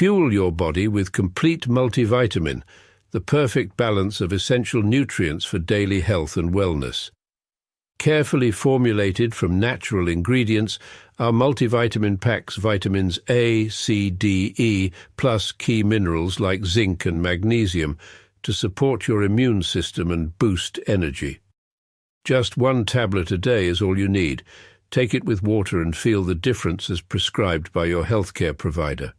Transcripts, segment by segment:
Fuel your body with Complete Multivitamin, the perfect balance of essential nutrients for daily health and wellness. Carefully formulated from natural ingredients, our multivitamin packs vitamins A, C, D, E, plus key minerals like zinc and magnesium to support your immune system and boost energy. Just 1 tablet a day is all you need. Take it with water and feel the difference as prescribed by your healthcare provider.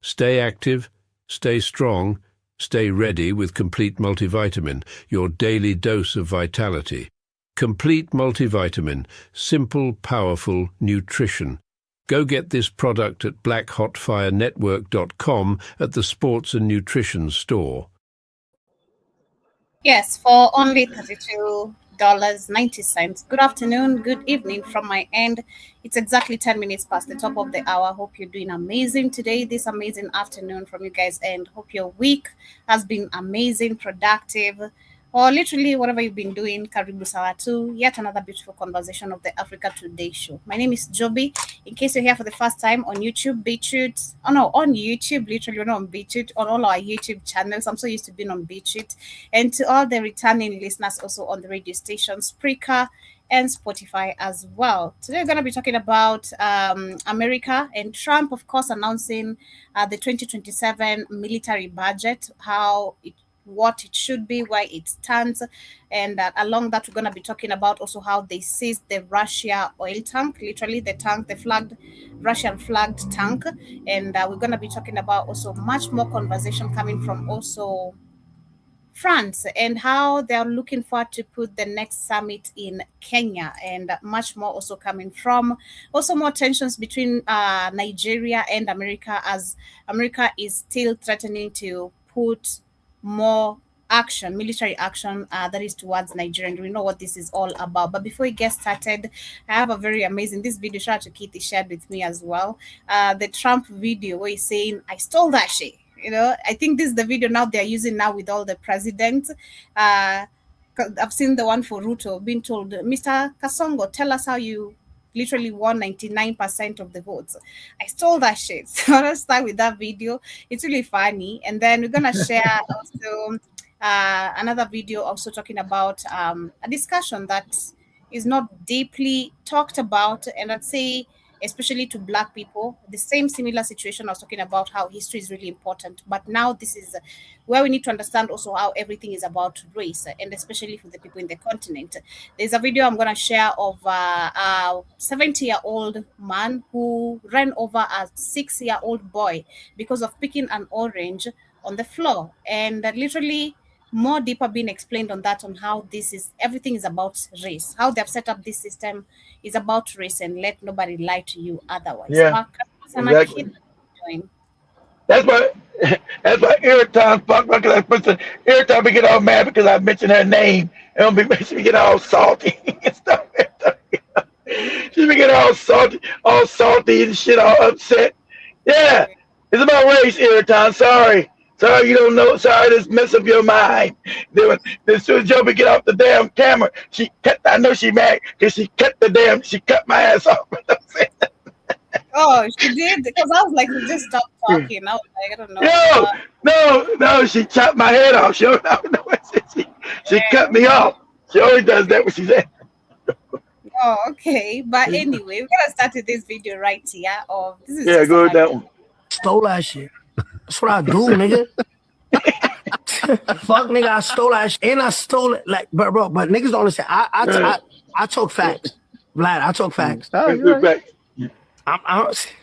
Stay active, stay strong, stay ready with Complete Multivitamin, your daily dose of vitality. Complete Multivitamin, simple, powerful nutrition. Go get this product at blackhotfirenetwork.com at the Sports and Nutrition store. Yes, for only $32.90. Good afternoon, good evening from my end. It's exactly 10 minutes past the top of the hour. Hope you're doing amazing today, this amazing afternoon from you guys, and hope your week has been amazing, productive, or literally whatever you've been doing. Karibu Sawa to yet another beautiful conversation of the Africa Today show. My name is Joby. In case you're here for the first time on YouTube, on YouTube, literally we're not on BitChute, on all our YouTube channels. I'm so used to being on BitChute. And to all the returning listeners also on the radio station, Spreaker and Spotify as well. Today we're going to be talking about America and Trump, of course, announcing the 2027 military budget, what it should be, why it stands, and along that we're going to be talking about also how they seized the Russia oil tank, literally the Russian flagged tank, and we're going to be talking about also much more conversation coming from also France and how they are looking forward to put the next summit in Kenya, and much more also coming from also more tensions between Nigeria and America, as America is still threatening to put more military action that is towards Nigeria, and we know what this is all about. But before we get started, I have a very amazing, this video, shout out to Kitty, shared with me as well, the Trump video where he's saying, I stole that shit. I think this is the video now they're using now with all the presidents. I've seen the one for Ruto being told, Mr. Kasongo, tell us how you literally won 99% of the votes. I stole that shit. So let's start with that video. It's really funny. And then we're going to share also another video also talking about a discussion that is not deeply talked about, and I'd say especially to Black people, the same similar situation I was talking about, how history is really important. But now this is where we need to understand also how everything is about race, and especially for the people in the continent. There's a video I'm going to share of a 70-year-old man who ran over a 6-year-old boy because of picking an orange on the floor. And literally more deeper being explained on that, on how everything is about race, how they've set up this system is about race, and let nobody lie to you otherwise. Yeah, exactly. That's why every time every time we get all mad because I mention her name, and makes me get all salty and stuff. She be getting all salty and shit, all upset. Yeah, it's about race every time. Sorry, you don't know. Sorry, this mess up your mind. Then as soon as Joby get off the damn camera, I know she mad because she cut my ass off. Oh, she did? Because I was like, just stop talking. I was like, I don't know. No, she chopped my head off. She cut me off. She always does that when she's at. Oh, okay. But anyway, we're gonna start with this video right here. Go with that one. Stole that shit. That's what I do, nigga. Fuck, nigga, I stole that shit. And I stole it, like, bro, but niggas don't understand. I talk facts. Vlad, I talk facts. Oh, you're right.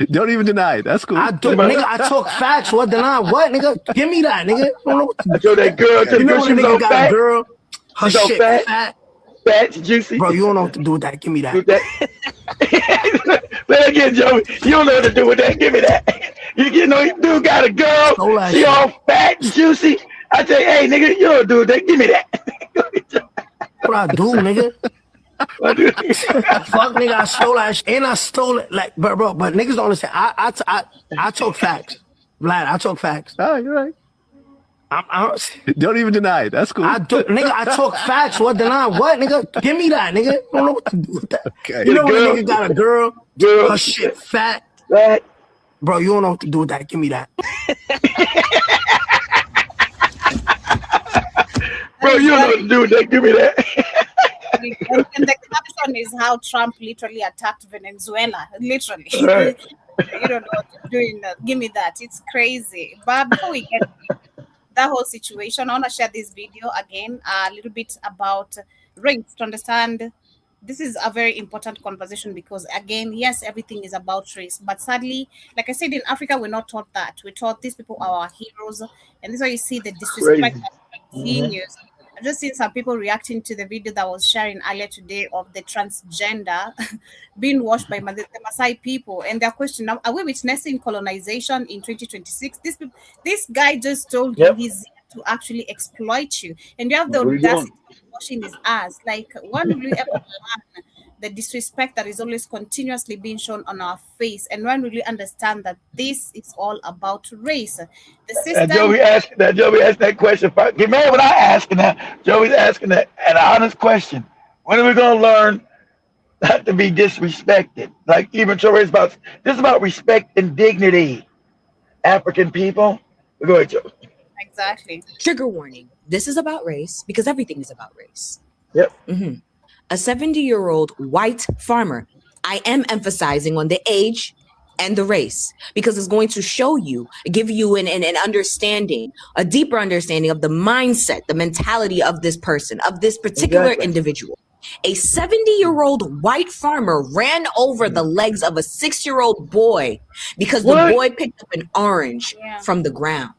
Don't even deny it. That's cool. I do, nigga. I talk facts. What deny? What, nigga? Give me that, nigga. I don't know what to do. That girl, you know when a nigga got a girl, her she's shit fat, juicy. Bro, you don't know what to do with that. Give me that. But again, Joey, you don't know what to do with that. Give me that. You know, you dude got a girl. She all fat, juicy. I say, hey, nigga, you don't do that. Give me that. What I do, nigga? Fuck, nigga, I stole that shit. And I stole it, like, bro, but niggas don't understand. I talk facts. Vlad, I talk facts. Oh, you're right. Don't even deny it. That's cool. I do, nigga. I talk facts. What deny? What, nigga? Give me that, nigga. I don't know what to do with that. Okay. You know when a nigga got a girl, her shit fat. Bro, you don't know what to do with that. Give me that. Bro, you don't know what to do with that. Give me that. And the caption is how Trump literally attacked Venezuela. Literally. Right. You don't know what to do in that. Give me that. It's crazy. But before we get that whole situation, I want to share this video again, a little bit about race to understand. This is a very important conversation because, again, yes, everything is about race. But sadly, like I said, in Africa, we're not taught that. We're taught these people are our heroes. And this is why you see the disrespect of seniors. I've just seen some people reacting to the video that was sharing earlier today of the transgender being washed by the Maasai people. And their question now, are we witnessing colonization in 2026? This guy just told you he's here to actually exploit you. And you have the audacity of washing his ass. Like, when will you ever learn the disrespect that is always continuously being shown on our face? And when will you understand that this is all about race? The system. Joey asked that question. Get mad when I asking that. Joey's asking that an honest question. When are we gonna learn not to be disrespected? Like even Joey is about this is about respect and dignity. African people. Go ahead, Joey. Exactly. Trigger warning. This is about race because everything is about race. Yep. A 70-year-old white farmer. I am emphasizing on the age and the race because it's going to show you, give you an understanding, a deeper understanding of the mindset, the mentality of this person, of this particular individual. A 70-year-old white farmer ran over the legs of a 6-year-old boy because the boy picked up an orange from the ground.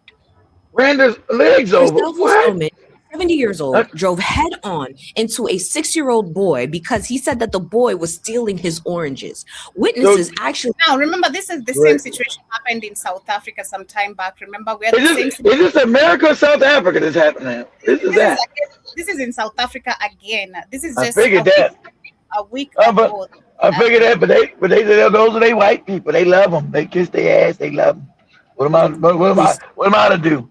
Ran his legs over. What? 70 years old, drove head on into a 6-year-old boy because he said that the boy was stealing his oranges. Witnesses actually. Now, remember, this is the same situation happened in South Africa some time back. Remember, we had the same situation. Is this America or South Africa that's happening? This is in South Africa again. This is just a week ago. I figured that, but they those are they white people. They love them. They kiss their ass. They love them. What am I to do?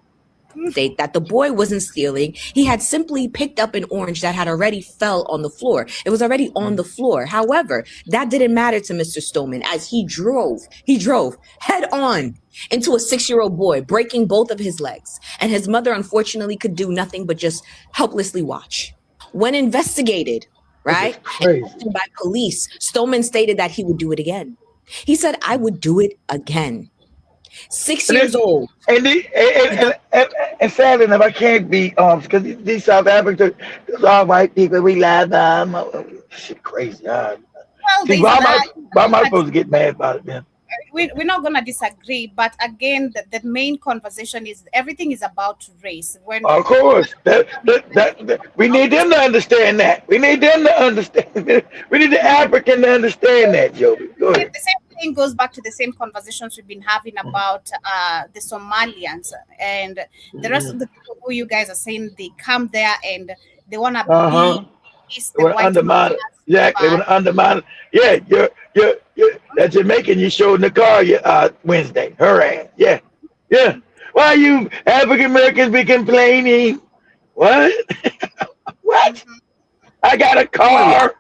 State that the boy wasn't stealing. He had simply picked up an orange that had already fell on the floor. It was already on the floor. However, that didn't matter to Mr. Stoneman as he drove head on into a 6-year-old boy, breaking both of his legs. And his mother, unfortunately, could do nothing but just helplessly watch. When investigated, right, and by police, Stoneman stated that he would do it again. He said, I would do it again. 6 years old. And sadly enough, I can't be because these South Africans, all white people, we love them. Shit, crazy. Why am I supposed to get mad about it, man? We're not gonna disagree, but again, the main conversation is everything is about race. Of course, we need them to understand that. We need them to understand. We need the African to understand that, Joey. Go ahead. The same thing goes back to the same conversations we've been having about the Somalians and the rest of the people who you guys are saying they come there and they wanna be. They want to undermine it. Exactly. They want to undermine it. Yeah, you're that Jamaican you showed in the car Wednesday. Her ass. Yeah. Why you African Americans be complaining? What? What? I got a car.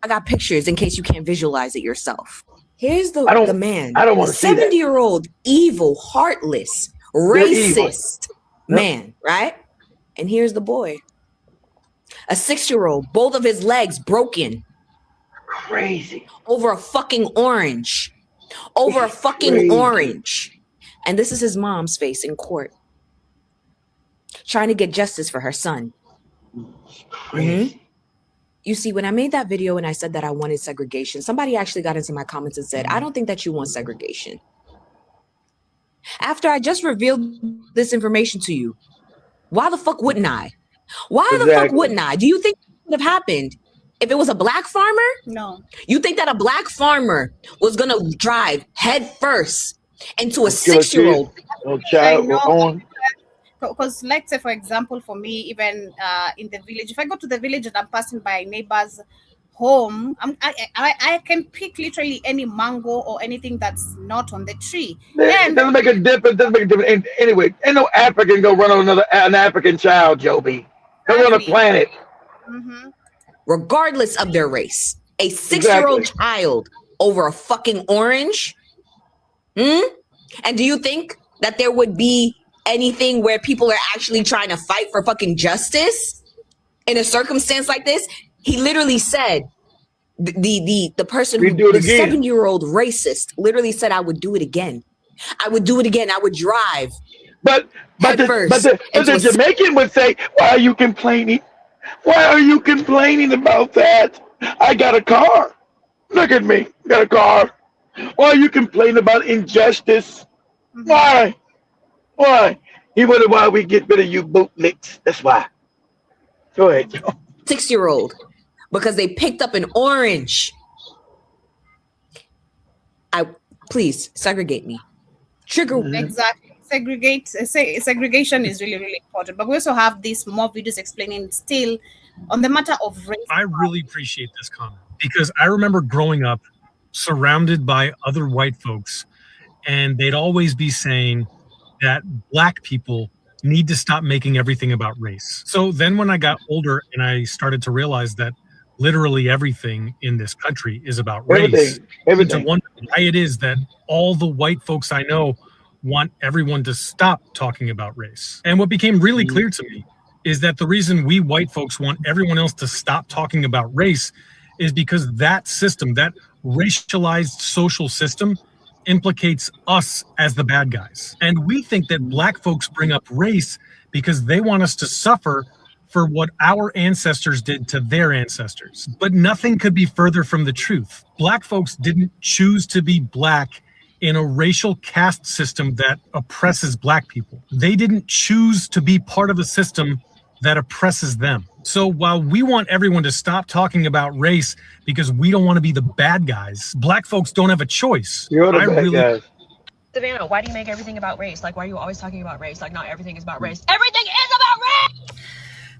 I got pictures in case you can't visualize it yourself. Here's the man. I don't want to see that. 70-year-old, evil, heartless, racist man, right? And here's the boy. A 6-year-old, both of his legs broken. Crazy. Over a fucking orange. Over a fucking orange. And this is his mom's face in court. Trying to get justice for her son. Crazy. You see, when I made that video and I said that I wanted segregation, somebody actually got into my comments and said, I don't think that you want segregation. After I just revealed this information to you, why the fuck wouldn't I? Why the fuck wouldn't I? Do you think it would have happened if it was a black farmer? No. You think that a black farmer was going to drive head first into a 6-year-old? Because let's say, for example, for me, even in the village, if I go to the village and I'm passing by a neighbor's home, I can pick literally any mango or anything that's not on the tree. It doesn't make a difference. Anyway, ain't no African go run on an African child, Joby. They're on the planet. Regardless of their race, a 6-year-old child over a fucking orange. And do you think that there would be anything where people are actually trying to fight for fucking justice in a circumstance like this? He literally said, the person who, the 7-year-old racist, literally said, I would do it again. I would do it again. I would drive. But the Jamaican would say, why are you complaining? Why are you complaining about that? I got a car. Look at me. I got a car. Why are you complaining about injustice? Why? Why? He wondered why we get rid of you bootlicks. That's why. Go ahead, Joe. 6-year-old. Because they picked up an orange. Please segregate me. Trigger. Exactly. Segregation is really, really important. But we also have these more videos explaining still on the matter of race. I really appreciate this comment because I remember growing up surrounded by other white folks, and they'd always be saying that Black people need to stop making everything about race. So then when I got older and I started to realize that literally everything in this country is about race, everything. To wonder why it is that all the white folks I know want everyone to stop talking about race. And what became really clear to me is that the reason we white folks want everyone else to stop talking about race is because that system, that racialized social system, implicates us as the bad guys. And we think that Black folks bring up race because they want us to suffer for what our ancestors did to their ancestors. But nothing could be further from the truth. Black folks didn't choose to be Black in a racial caste system that oppresses Black people. They didn't choose to be part of a system that oppresses them. So while we want everyone to stop talking about race because we don't want to be the bad guys, Black folks don't have a choice. You're the bad guys. Savannah, why do you make everything about race? Like, why are you always talking about race? Like, not everything is about race. Everything is about race!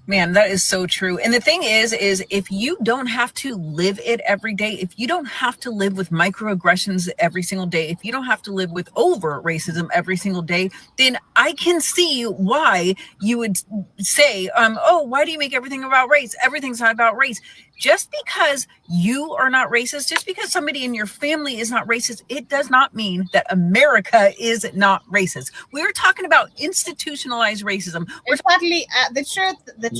Man, that is so true. And the thing is if you don't have to live it every day, if you don't have to live with microaggressions every single day, if you don't have to live with over racism every single day, then I can see why you would say, oh, why do you make everything about race? Everything's not about race. Just because you are not racist, just because somebody in your family is not racist, it does not mean that America is not racist. We're talking about institutionalized racism. Exactly. The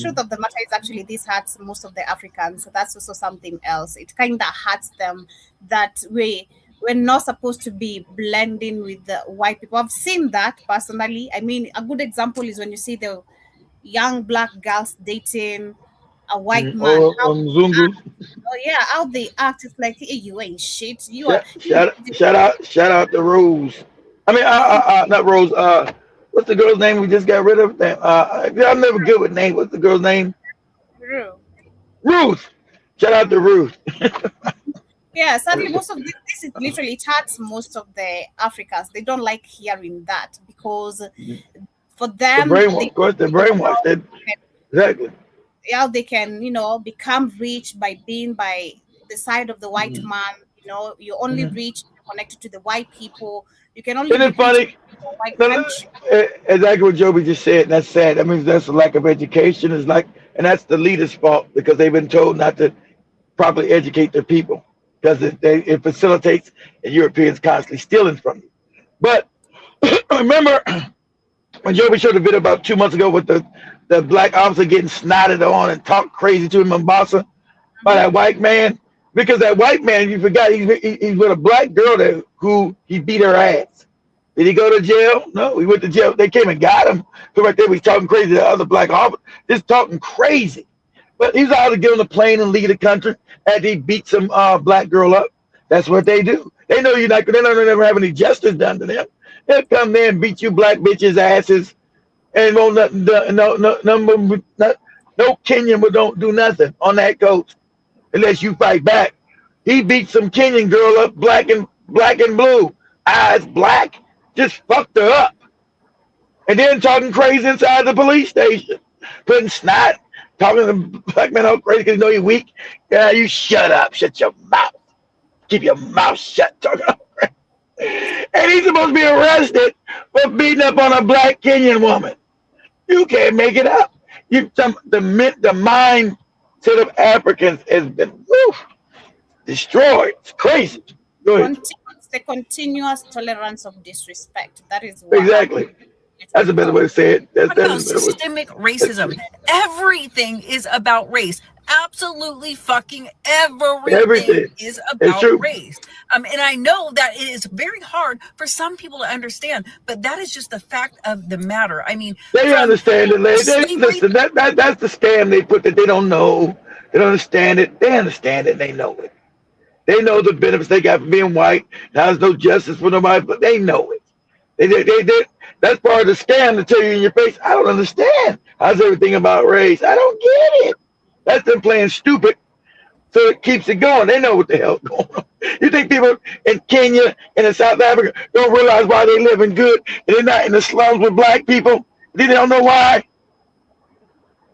truth of the matter is actually this hurts most of the Africans. So that's also something else. It kind of hurts them that we're not supposed to be blending with the white people. I've seen that personally. I mean, a good example is when you see the young Black girls dating a white man. How they act. It's like, hey, you ain't shit. You are. Shout out to Rose. I mean, not Rose. What's the girl's name we just got rid of? I'm never good with names. What's the girl's name? Ruth. Shout out to Ruth. Yeah, sadly, most of this is literally hurts most of the Africans. They don't like hearing that because for them, they're brainwashed. Exactly. Yeah, they can, become rich by being by the side of the white man. You only rich connected to the white people. You can only. Isn't it funny? Exactly what Joby just said. And that's sad. That means that's a lack of education. And that's the leader's fault because they've been told not to properly educate their people because it facilitates and Europeans constantly stealing from you. But remember when Joby showed a video about 2 months ago with the Black officer getting snotted on and talked crazy to him in Mombasa by that white man? Because that white man, you forgot, he's with a Black girl who he beat her ass. Did he go to jail? No, he went to jail. They came and got him. So right there, he's talking crazy to the other Black officer, just talking crazy. But he's out to get on the plane and leave the country after he beat some Black girl up. That's what they do. They know they're not never have any justice done to them. They'll come there and beat you Black bitches' asses. And won't nothing done. No Kenyan would don't do nothing on that coast unless you fight back. He beat some Kenyan girl up, black and blue, eyes black, just fucked her up, and then talking crazy inside the police station, putting snot, talking to the Black man all crazy because you know you're weak. Yeah, you shut up, shut your mouth, keep your mouth shut, talking all crazy. And he's supposed to be arrested for beating up on a Black Kenyan woman. You can't make it up. The mindset of Africans has been destroyed. It's crazy. Go ahead. the continuous tolerance of disrespect. That is what Exactly. That's a better way to say it. That's About systemic racism. Everything is about race. Absolutely fucking everything is about race. And I know that it is very hard for some people to understand, but that is just the fact of the matter. I mean, they understand it, lady. Listen, that's the scam they put that they don't know. They don't understand it. They understand it. They know it. They know the benefits they got from being white. Now there's no justice for nobody, but they know it. They that's part of the scam to tell you in your face, I don't understand. How's everything about race? I don't get it. That's them playing stupid, so it keeps it going. They know what the hell's going on. You think people in Kenya and in South Africa don't realize why they living good and they're not in the slums with black people? They don't know why.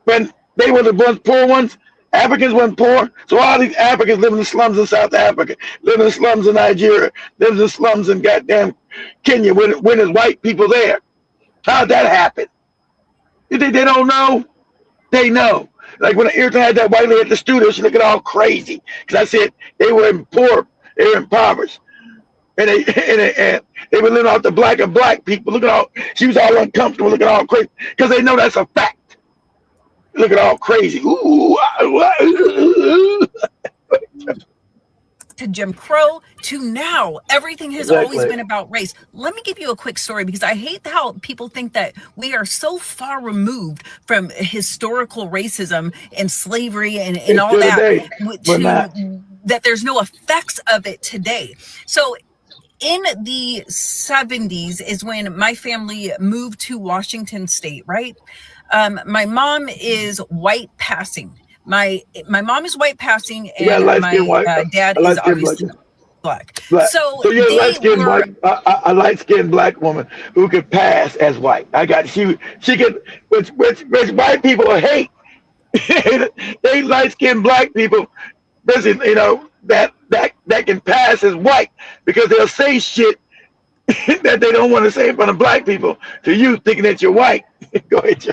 When they were the poor ones, Africans weren't poor. So all these Africans live in the slums in South Africa, live in the slums in Nigeria, live in the slums in goddamn Kenya when there's white people there. How'd that happen? You think they don't know? They know. Like when Ayrton had that white lady at the studio, she looked all crazy because I said they were poor, they were impoverished, and they were living off the black of black people. Look at all, she was all uncomfortable, looking all crazy because they know that's a fact. Look at all crazy. Ooh, to Jim Crow to now, everything has always been about race. Let me give you a quick story because I hate how people think that we are so far removed from historical racism and slavery and all that, that there's no effects of it today. So in the 70s is when my family moved to Washington State, right? My mom is white passing. My mom is white passing, and my dad is obviously black. So you're a light-skinned a light-skinned black woman who could pass as white. She could, which white people hate. They light-skinned black people, listen, you know, that can pass as white because they'll say shit that they don't want to say in front of black people to you, thinking that you're white. Go ahead, Joe.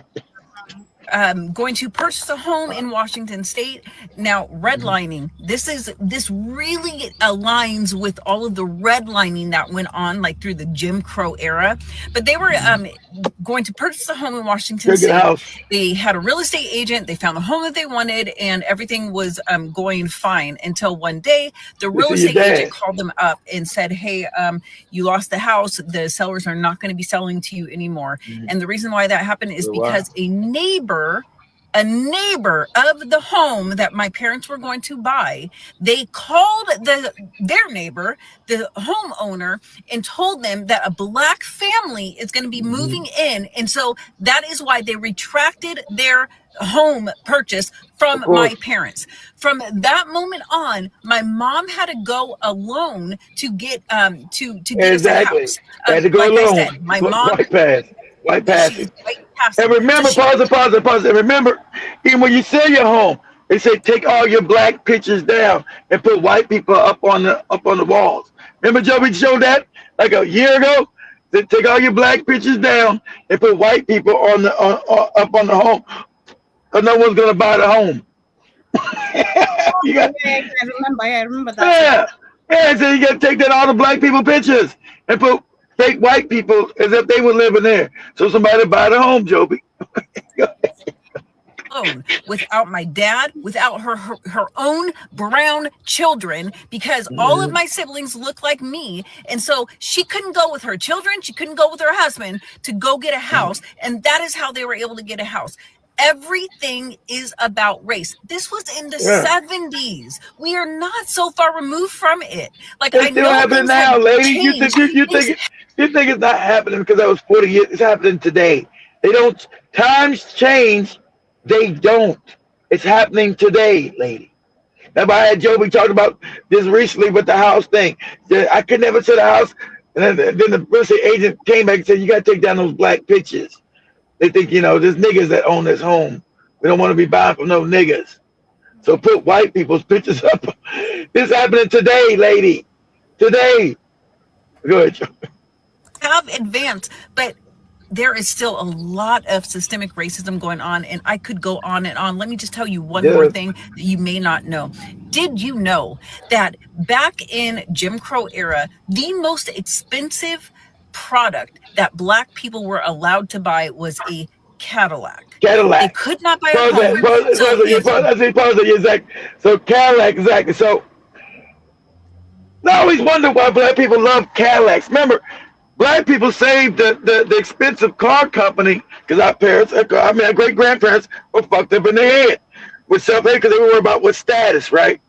Going to purchase a home in Washington State. Now, redlining. This really aligns with all of the redlining that went on like through the Jim Crow era. But they were going to purchase a home in Washington State. They had a real estate agent. They found the home that they wanted, and everything was going fine until one day the real estate agent called them up and said, "Hey, you lost the house. The sellers are not going to be selling to you anymore." And the reason why that happened is because a neighbor of the home that my parents were going to buy, they called their neighbor, the homeowner, and told them that a black family is going to be moving in. And so that is why they retracted their home purchase from my parents. From that moment on, my mom had to go alone to get to get the house. Had to go alone. I said, my mom white passing. And remember, pause. And remember, even when you sell your home, they say take all your black pictures down and put white people up on the walls. Remember, Joey showed that like a year ago. They take all your black pictures down and put white people up on the home, because no one's gonna buy the home. I remember that. Yeah. So you gotta take down all the black people pictures and put fake white people as if they were living there, so somebody buy the home, Joby. Without my dad, without her own brown children, because all of my siblings look like me, and so she couldn't go with her children, she couldn't go with her husband to go get a house, and that is how they were able to get a house. Everything is about race. This was in the 70s. We are not so far removed from it. Like, it's still happening now, lady. You think it's not happening because that was 40 years. It's happening today. They don't. Times change. They don't. It's happening today, lady. Now, I had Joby talk about this recently with the house thing. I could never sell the house, and then the real estate agent came back and said, "You got to take down those black pictures." They think, there's niggas that own this home. We don't want to be buying from no niggas. So put white people's pictures up. This is happening today, lady. Today. Go ahead, Joe. Have advanced, but there is still a lot of systemic racism going on, and I could go on and on. Let me just tell you one more thing that you may not know. Did you know that back in Jim Crow era, the most expensive product that Black people were allowed to buy was a Cadillac? They could not buy a home. So Cadillac, exactly. So I always wonder why Black people love Cadillacs. Remember, Black people saved the expensive car company because our parents, our great grandparents were fucked up in their head with self-hate because they were worried about what status, right?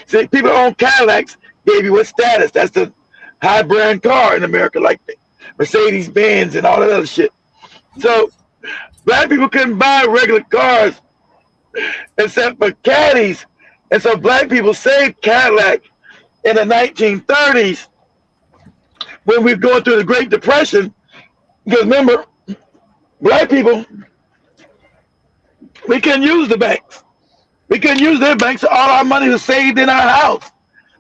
See, people who own Cadillacs gave you what status. That's the high brand car in America, like the Mercedes Benz and all that other shit. So Black people couldn't buy regular cars except for caddies, and so Black people saved Cadillac in the 1930s. When we were going through the Great Depression, because remember, Black people, we couldn't use the banks. We couldn't use their banks, so all our money was saved in our house.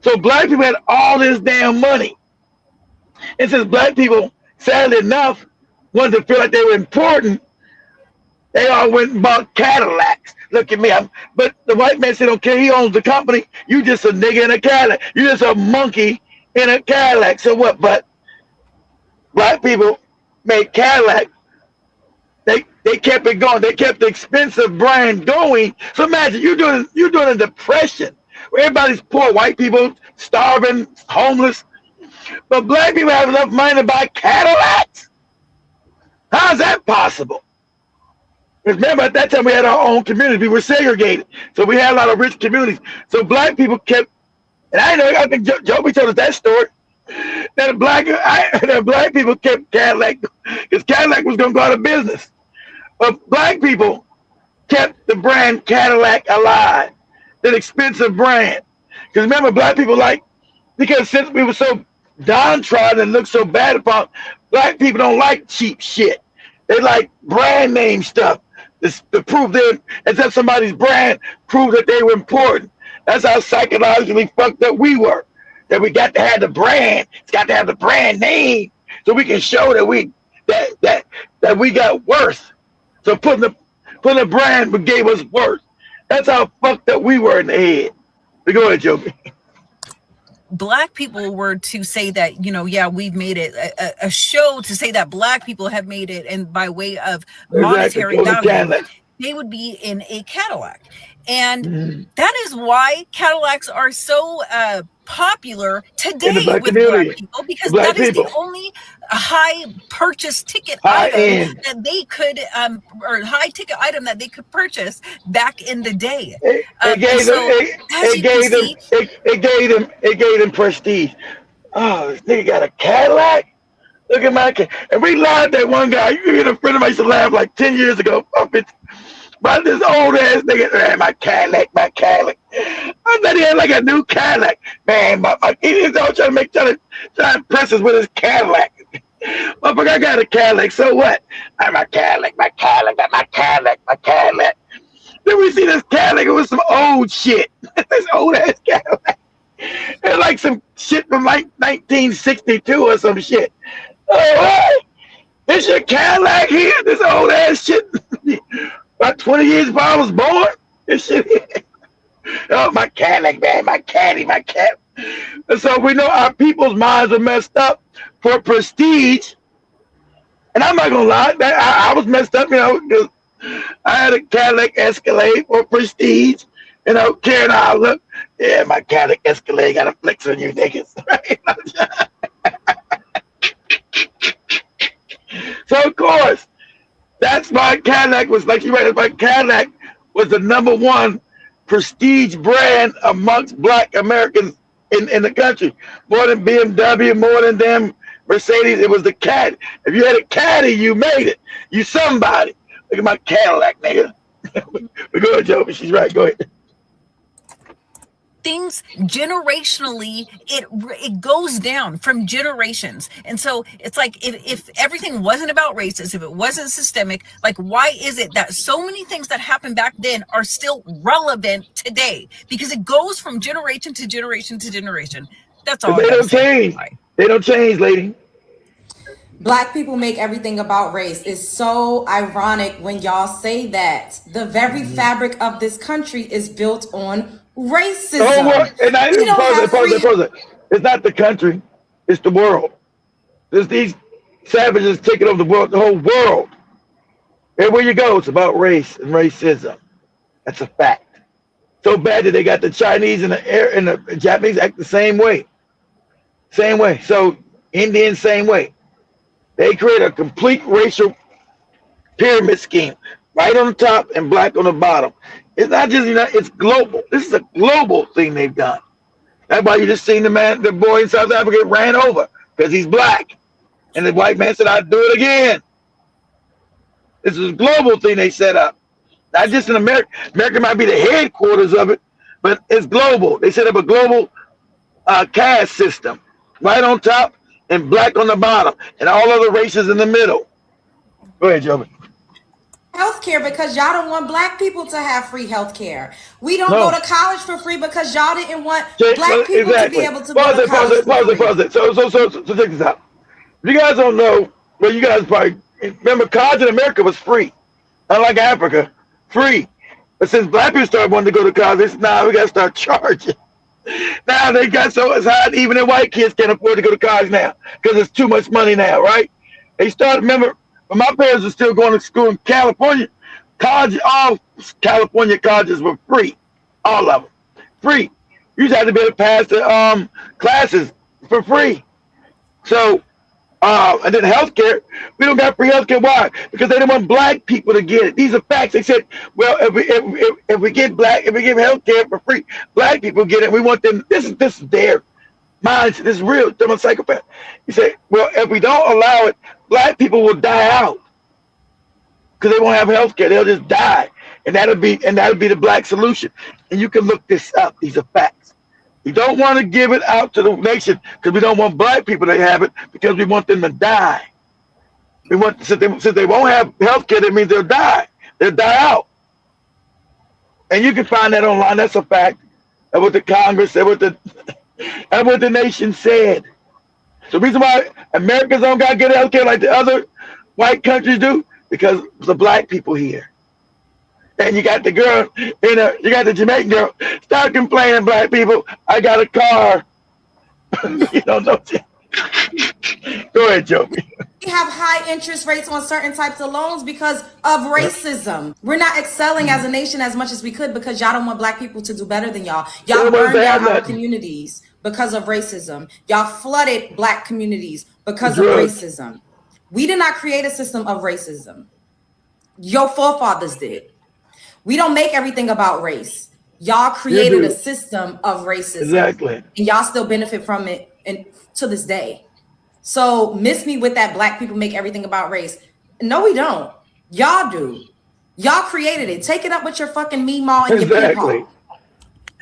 So Black people had all this damn money. And since Black people, sadly enough, wanted to feel like they were important, they all went and bought Cadillacs. Look at me, but the white man said, okay, he owns the company. You just a nigga in a Cadillac. You just a monkey in a Cadillac. So what? But Black people made Cadillac. They kept it going. They kept the expensive brand going. So imagine you're doing a depression where everybody's poor, white people starving, homeless, but Black people have enough money to buy Cadillacs. How is that possible? Remember, at that time we had our own community. We were segregated, so we had a lot of rich communities. So Black people kept, and I think Joby told us that story. That Black people kept Cadillac because Cadillac was going to go out of business. But Black people kept the brand Cadillac alive, that expensive brand. Because remember, Black people because since we were so downtrodden and looked so bad upon, Black people don't like cheap shit. They like brand name stuff to prove them, as if somebody's brand proved that they were important. That's how psychologically fucked up we were. That we got to have the brand. It's got to have the brand name so we can show that we got worth. So putting a brand gave us worth. That's how fucked up we were in the head. But go ahead, Joby. Black people were to say that, we've made it a show to say that Black people have made it, and by way of monetary value, they would be in a Cadillac. And that is why Cadillacs are so popular today with Black people, because that is the only high purchase ticket item that they could, or high ticket item that they could purchase back in the day. It gave them prestige. Oh, this nigga got a Cadillac. Look at my Cadillac. And we lied that one guy. You get a friend of mine used to laugh like 10 years ago. But this old ass nigga, my Cadillac. I thought he had like a new Cadillac. Man, he was all trying to impress us with his Cadillac. Motherfucker, I got a Cadillac, so what? My Cadillac. Then we see this Cadillac, it was some old shit. This old ass Cadillac. It's like some shit from like 1962 or some shit. Oh, what? This your Cadillac here? This old ass shit? About 20 years before I was born? This shit. Oh, my Cadillac, man, my caddy. And so we know our people's minds are messed up for prestige. And I'm not gonna lie, I was messed up, because I had a Cadillac Escalade for prestige. Caring how I look. Yeah, my Cadillac Escalade got a flex on you niggas. So of course, that's my Cadillac was like you read. My Cadillac was the #1 prestige brand amongst Black Americans in the country. More than BMW, more than them Mercedes. It was the Caddy. If you had a Caddy, you made it. You somebody. Look at my Cadillac, nigga. But go ahead, Joby. She's right. Go ahead. Things generationally, it goes down from generations. And so it's like if everything wasn't about racism, if it wasn't systemic, like why is it that so many things that happened back then are still relevant today? Because it goes from generation to generation to generation. That's all. They don't change. They don't change, lady. Black people make everything about race. It's so ironic when y'all say that. The very fabric of this country is built on racism. Oh, well, and I We don't have free- pause it. It's not the country, it's the world. There's these savages taking over the world, the whole world. Everywhere you go, it's about race and racism. That's a fact. So bad that they got the Chinese and the Japanese act the same way. Same way. So Indians, same way. They create a complete racial pyramid scheme, white on the top and black on the bottom. It's not just it's global. This is a global thing they've done. That's why you just seen the boy in South Africa get ran over because he's black, and the white man said, "I'll do it again." This is a global thing they set up, not just in America. America might be the headquarters of it, but it's global. They set up a global caste system, white on top and black on the bottom, and all other races in the middle. Go ahead, Joby. Healthcare because y'all don't want black people to have free healthcare. We don't go to college for free because y'all didn't want black people to be able to go to college. Pause it. So check this out. If you guys don't know, well, you guys probably remember college in America was free, unlike Africa, free. But since black people started wanting to go to college, now we got to start charging. Now they got so it's hard, even the white kids can't afford to go to college now because it's too much money now, right? They started, remember, when my parents were still going to school in California, all California colleges were free, all of them, free. You just had to be able to pass the classes for free. So, and then healthcare, we don't got free healthcare. Why? Because they didn't want black people to get it. These are facts. They said, well, if we give healthcare for free, black people get it. We want them. This is their mindset. This is real. They're a psychopath. You say, well, if we don't allow it, black people will die out because they won't have healthcare. They'll just die, and that'll be the black solution. And you can look this up. These are facts. We don't want to give it out to the nation because we don't want black people to have it because we want them to die. We want since they won't have health care, that means they'll die. They'll die out. And you can find that online. That's a fact. That's what the Congress, that's what the nation said. So the reason why Americans don't got good health care like the other white countries do, because the black people here. And you got the girl you got the Jamaican girl. Start complaining, black people. I got a car. You don't know. Go ahead, Joby. We have high interest rates on certain types of loans because of racism. We're not excelling as a nation as much as we could because y'all don't want black people to do better than y'all. Y'all burned down our communities because of racism. Y'all flooded black communities because of racism. We did not create a system of racism. Your forefathers did. We don't make everything about race. Y'all created a system of racism. Exactly. And y'all still benefit from it and to this day. So miss me with that black people make everything about race. No, we don't. Y'all do. Y'all created it. Take it up with your fucking Meemaw and your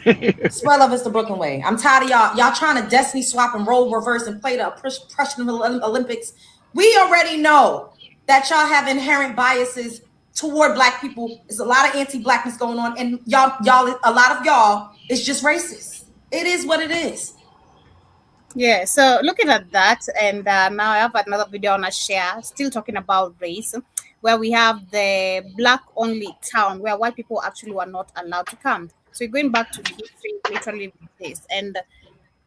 peepaw. Spread love is the Brooklyn way. I'm tired of y'all. Y'all trying to destiny swap and role reverse and play the Prussian Olympics. We already know that y'all have inherent biases toward black people. There's a lot of anti-blackness going on, and y'all, a lot of y'all is just racist. It is what it is. Yeah, so looking at that, and now I have another video on a share, still talking about race, where we have the black-only town where white people actually were not allowed to come. So you're going back to history, literally this, and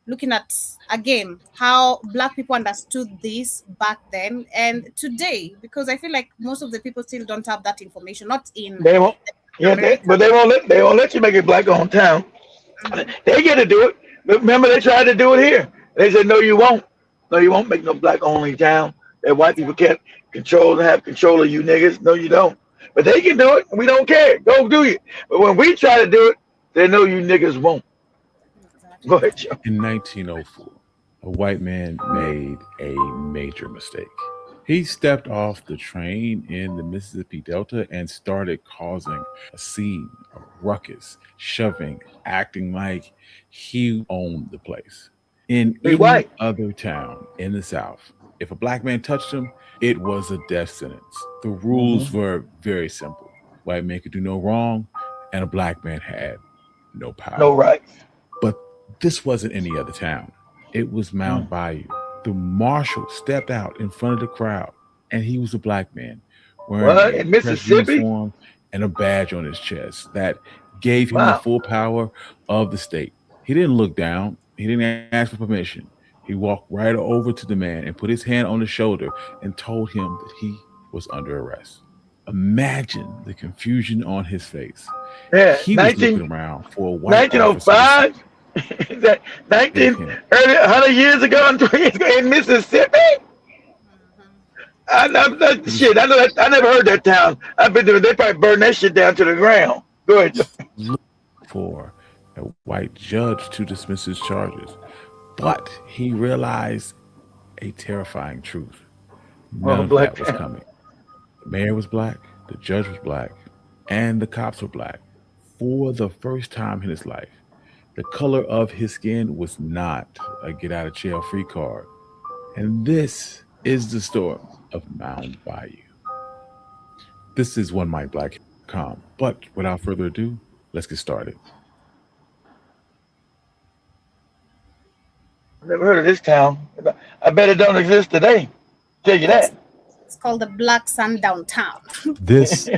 looking at, again, how black people understood this back then and today, because I feel like most of the people still don't have that information, not in... They won't, but they won't let you make it black-owned town. They get to do it. But remember, they tried to do it here. They said, no, you won't. No, you won't make no black-only town. That white people can't have control of you niggas. No, you don't. But they can do it. We don't care. Go do it. But when we try to do it, they know you niggas won't. Go ahead, Joe. In 1904, a white man made a major mistake. He stepped off the train in the Mississippi Delta and started causing a scene, a ruckus, shoving, acting like he owned the place. In any other town in the South, if a black man touched him, it was a death sentence. The rules were very simple. White man could do no wrong, and a black man had no power. No rights. But this wasn't any other town. It was Mount Bayou, The marshal stepped out in front of the crowd, and he was a black man What? wearing In a press Mississippi? uniform and a badge on his chest that gave him the Wow. full power of the state. He didn't look down. He didn't ask for permission. He walked right over to the man and put his hand on his shoulder and told him that he was under arrest. Imagine the confusion on his face. Yeah, He was 19, looking around for a white officer to 1905? Is that give 19, him. early 100 years ago in Mississippi? I know that shit. I know that. I never heard that town. I've been there. They probably burned that shit down to the ground. Go ahead. Look for a white judge to dismiss his charges. But he realized a terrifying truth. None Oh, of black that was town. coming. The mayor was black, the judge was black, and the cops were black. For the first time in his life, the color of his skin was not a get out of jail free card. And this is the story of Mound Bayou. This is One Mic Black.com. But without further ado, let's get started. Never heard of this town. I bet it don't exist today. Tell you that. It's called the Black Sundown Town. This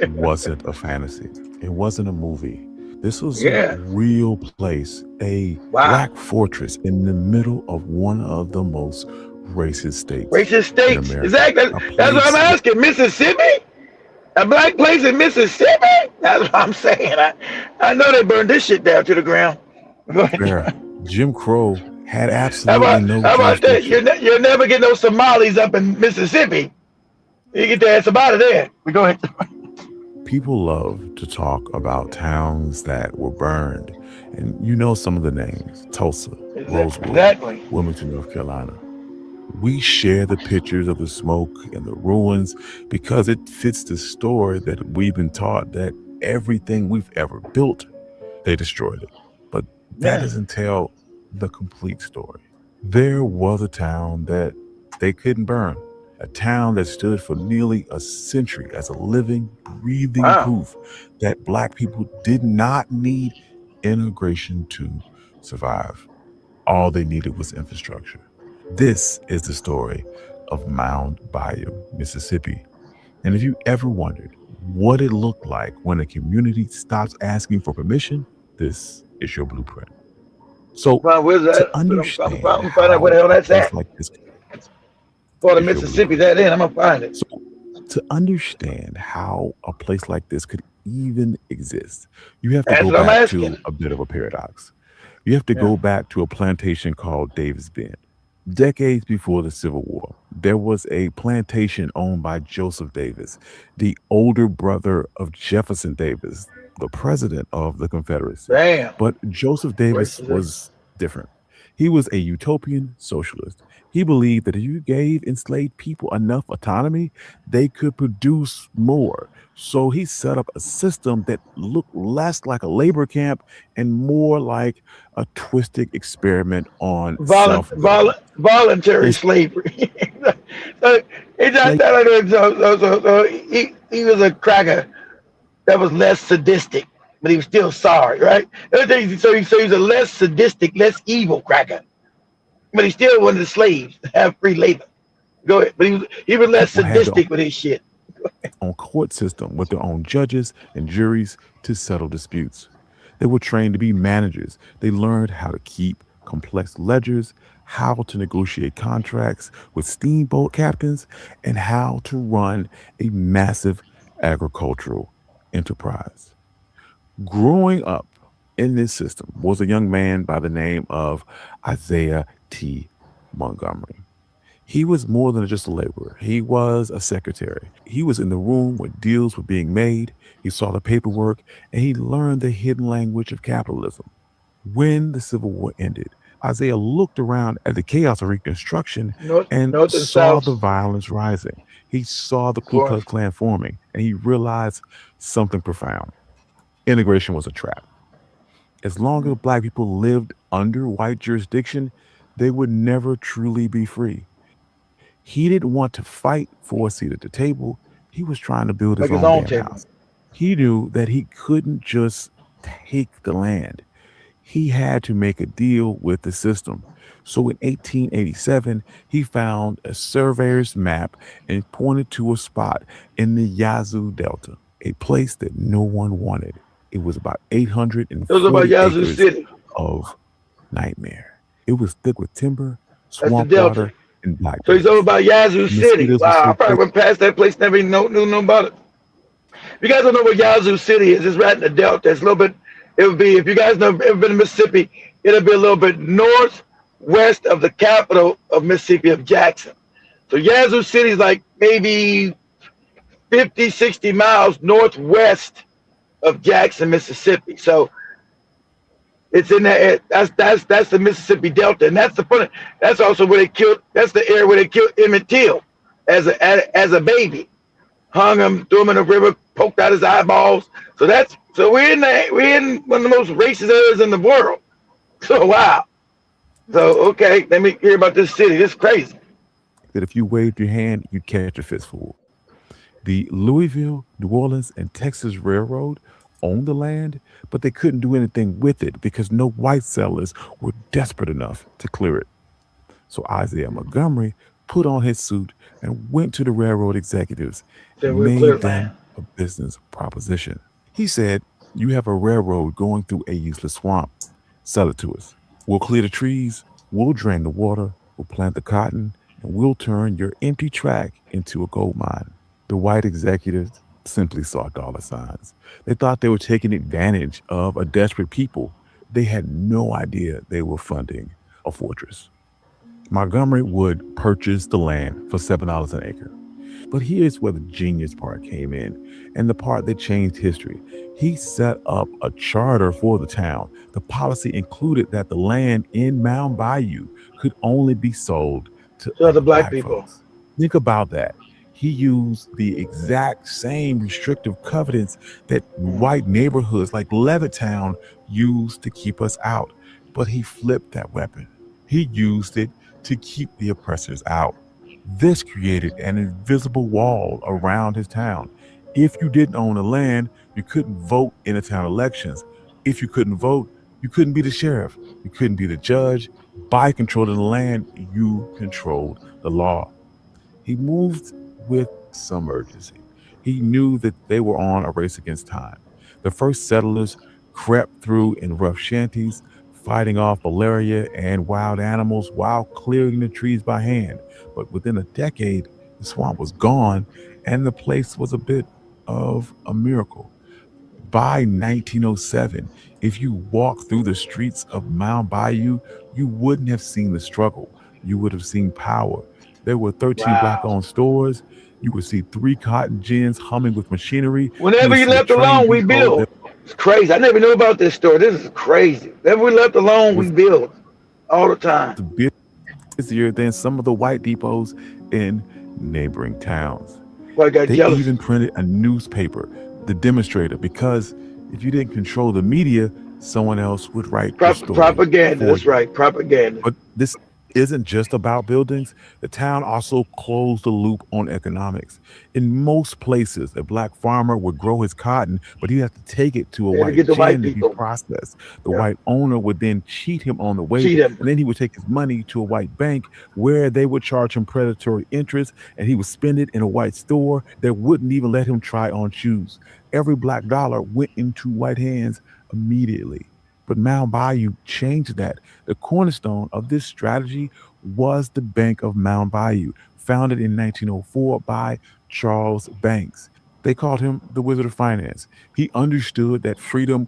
wasn't a fantasy. It wasn't a movie. This was Yeah. a real place, a Wow. black fortress in the middle of one of the most racist states Racist in states. America. Exactly. A That's what I'm place asking. Mississippi? A black place in Mississippi? That's what I'm saying. I know they burned this shit down to the ground. Go ahead. where Jim Crow had How absolutely about, no how about that? jurisdiction. You'll never get no Somalis up in Mississippi. You get their ass up out of there. But go ahead. People love to talk about towns that were burned, and you know some of the names: Tulsa, Rosewood, Exactly. Wilmington, North Carolina. We share the pictures of the smoke and the ruins because it fits the story that we've been taught that everything we've ever built, they destroyed it. But that Yeah. doesn't tell the complete story. There was a town that they couldn't burn, a town that stood for nearly a century as a living, breathing Wow. proof that Black people did not need integration to survive. All they needed was infrastructure. This is the story of Mound Bayou, Mississippi. And if you ever wondered what it looked like when a community stops asking for permission, this is your blueprint. So Well, where's that? to I'm understand gonna find out where the hell how a that's place at. like this, For the is your Mississippi, blueprint. that in. I'm gonna find it. So to understand how a place like this could even exist, you have to That's go what I'm back asking. to a bit of a paradox. You have to Yeah. go back to a plantation called Davis Bend. Decades before the Civil War, there was a plantation owned by Joseph Davis, the older brother of Jefferson Davis, the president of the Confederacy. Damn. But Joseph Davis Racist. was different. He was a utopian socialist. He believed that if you gave enslaved people enough autonomy, they could produce more. So he set up a system that looked less like a labor camp and more like a twisted experiment on self-government. Voluntary It's slavery. So he just like he was a cracker that was less sadistic, but he was still sorry, right? So he was a less sadistic, less evil cracker, but he still wanted the slaves to have free labor. Go ahead, but he was less people had their sadistic with his shit. own court system with their own judges and juries to settle disputes. They were trained to be managers. They learned how to keep complex ledgers, how to negotiate contracts with steamboat captains, and how to run a massive agricultural enterprise. Growing up in this system was a young man by the name of Isaiah T. Montgomery. He was more than just a laborer. He was a secretary. He was in the room where deals were being made. He saw the paperwork and he learned the hidden language of capitalism. When the Civil War ended, Isaiah looked around at the chaos of Reconstruction and North and saw South, the violence rising. He saw the of Ku course. Klux Klan forming, and he realized something profound. Integration was a trap. As long as Black people lived under white jurisdiction, they would never truly be free. He didn't want to fight for a seat at the table. He was trying to build his Like his own own damn table. house. He knew that he couldn't just take the land. He had to make a deal with the system. So in 1887, he found a surveyor's map and pointed to a spot in the Yazoo Delta, a place that no one wanted. It was about 840 Yazoo acres City. of nightmare. It was thick with timber, That's the swamp Delta. water, and black. So he's over about Yazoo City. Mosquitoes were Wow, so I probably thick. went past that place, never even knew about it. If you guys don't know where Yazoo City is, it's right in the Delta. It's a little bit, it would be, if you guys have ever been to Mississippi, it'll be a little bit northwest of the capital of Mississippi, of Jackson. So Yazoo City is like maybe 50, 60 miles northwest of Jackson, Mississippi. So it's in that, that's the Mississippi Delta. And that's the funny, that's also where they killed, that's the area where they killed Emmett Till as a baby. Hung him, threw him in the river, poked out his eyeballs. So we're in one of the most racist areas in the world. So wow. So okay, let me hear about this city. This is crazy. That if you waved your hand, you'd catch a fistful. The Louisville, New Orleans, and Texas Railroad owned the land, but they couldn't do anything with it because no white settlers were desperate enough to clear it. So Isaiah Montgomery put on his suit and went to the railroad executives and made them a business proposition. He said, "You have a railroad going through a useless swamp. Sell it to us. We'll clear the trees, we'll drain the water, we'll plant the cotton, and we'll turn your empty track into a gold mine." The white executives simply saw dollar signs. They thought they were taking advantage of a desperate people. They had no idea they were funding a fortress. Montgomery would purchase the land for $7 an acre. But here's where the genius part came in, and the part that changed history. He set up a charter for the town. The policy included that the land in Mound Bayou could only be sold to other black people. folks. Think about that. He used the exact same restrictive covenants that white neighborhoods like Levittown used to keep us out. But he flipped that weapon. He used it to keep the oppressors out. This created an invisible wall around his town. If you didn't own the land, you couldn't vote in the town elections. If you couldn't vote, you couldn't be the sheriff. You couldn't be the judge. By controlling the land, you controlled the law. He moved with some urgency. He knew that they were on a race against time. The first settlers crept through in rough shanties, fighting off malaria and wild animals while clearing the trees by hand. But within a decade, the swamp was gone and the place was a bit of a miracle. By 1907, if you walked through the streets of Mound Bayou, you wouldn't have seen the struggle. You would have seen power. There were 13 black-owned stores. You would see 3 cotton gins humming with machinery. Whenever you left alone, we build. It's crazy. I never knew about this story. This is crazy. Whenever we left alone, we build all the time. Busier than some of the white depots in neighboring towns. Well, I got they jealous. even printed a newspaper, The Demonstrator, because if you didn't control the media, someone else would write the story. Propaganda. That's right. Propaganda. But this isn't just about buildings. The town also closed the loop on economics. In most places, a black farmer would grow his cotton, but he'd have to take it to a white gin to be processed. The white owner would then cheat him on the way, and then he would take his money to a white bank where they would charge him predatory interest, and he would spend it in a white store that wouldn't even let him try on shoes. Every black dollar went into white hands immediately. But Mound Bayou changed that. The cornerstone of this strategy was the Bank of Mound Bayou, founded in 1904 by Charles Banks. They called him the Wizard of Finance. He understood that freedom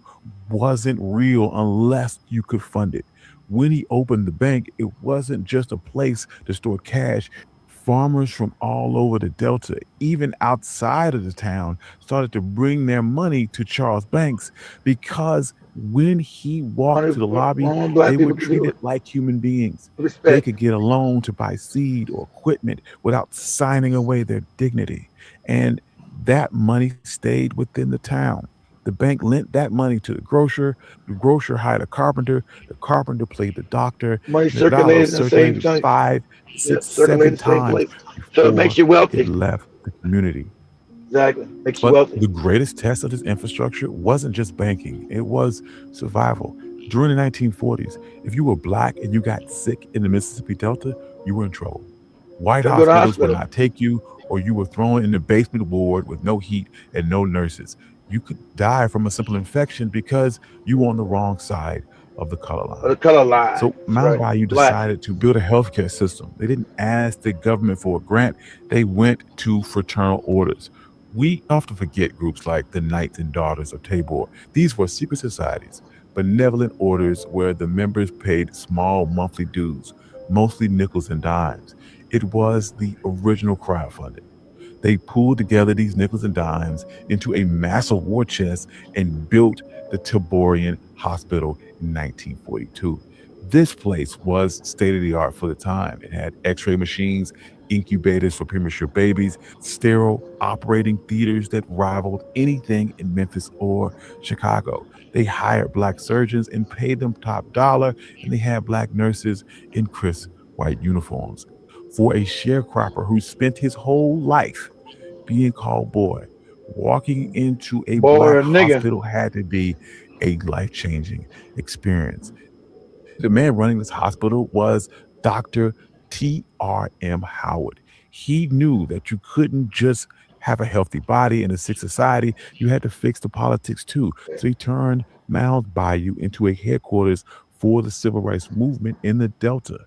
wasn't real unless you could fund it. When he opened the bank, it wasn't just a place to store cash. Farmers from all over the Delta, even outside of the town, started to bring their money to Charles Banks because when he walked to the lobby, they were treated like human beings. They could get a loan to buy seed or equipment without signing away their dignity. And that money stayed within the town. The bank lent that money to the grocer hired a carpenter, the carpenter played the doctor. Money circulated in the same time. 5, 6, 7 times. So it makes you wealthy. It left the community. Exactly. Makes you wealthy. The greatest test of this infrastructure wasn't just banking, it was survival. During the 1940s, if you were black and you got sick in the Mississippi Delta, you were in trouble. White Go to hospitals would hospital. not take you, or you were thrown in the basement ward with no heat and no nurses. You could die from a simple infection because you were on the wrong side of the color line. The color line. So That's Mount right. Bayou Black. decided to build a healthcare system. They didn't ask the government for a grant. They went to fraternal orders. We often forget groups like the Knights and Daughters of Tabor. These were secret societies, benevolent orders where the members paid small monthly dues, mostly nickels and dimes. It was the original crowdfunding. They pulled together these nickels and dimes into a massive war chest and built the Taborian Hospital in 1942. This place was state-of-the-art for the time. It had x-ray machines, incubators for premature babies, sterile operating theaters that rivaled anything in Memphis or Chicago. They hired black surgeons and paid them top dollar, and they had black nurses in crisp white uniforms. For a sharecropper who spent his whole life being called boy, walking into a Boy or black nigga. hospital had to be a life-changing experience. The man running this hospital was Dr. T.R.M. Howard. He knew that you couldn't just have a healthy body in a sick society. You had to fix the politics too. So he turned Mount Bayou into a headquarters for the civil rights movement in the Delta.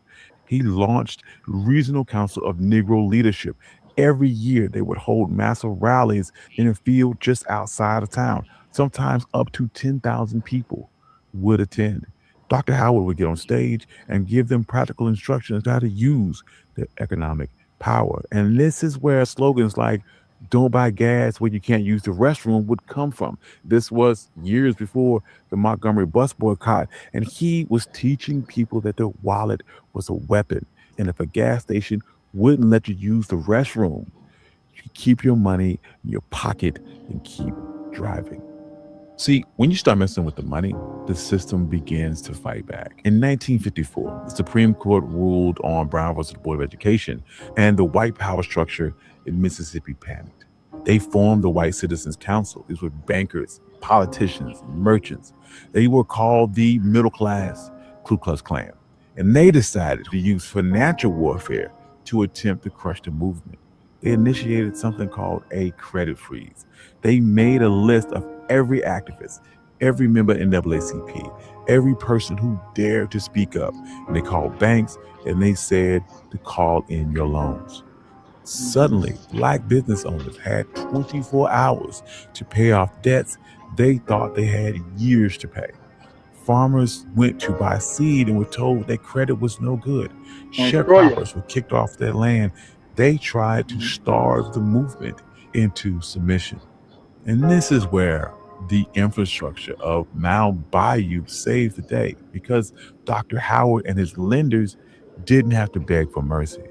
He launched Regional Council of Negro Leadership. Every year, they would hold massive rallies in a field just outside of town. Sometimes up to 10,000 people would attend. Dr. Howard would get on stage and give them practical instructions on how to use their economic power. And this is where slogans like "Don't buy gas where you can't use the restroom" would come from. This was years before the Montgomery bus boycott, and he was teaching people that their wallet was a weapon. And if a gas station wouldn't let you use the restroom, you keep your money in your pocket and keep driving. See, when you start messing with the money, the system begins to fight back. In 1954, the Supreme Court ruled on Brown versus Board of Education, and the white power structure in Mississippi panicked. They formed the White Citizens Council. These were bankers, politicians, merchants. They were called the middle class Ku Klux Klan. And they decided to use financial warfare to attempt to crush the movement. They initiated something called a credit freeze. They made a list of every activist, every member in NAACP, every person who dared to speak up. And they called banks and they said to call in your loans. Suddenly, black business owners had 24 hours to pay off debts they thought they had years to pay. Farmers went to buy seed and were told their credit was no good. Sharecroppers were kicked off their land. They tried to starve the movement into submission. And this is where the infrastructure of Mount Bayou saved the day, because Dr. Howard and his lenders didn't have to beg for mercy.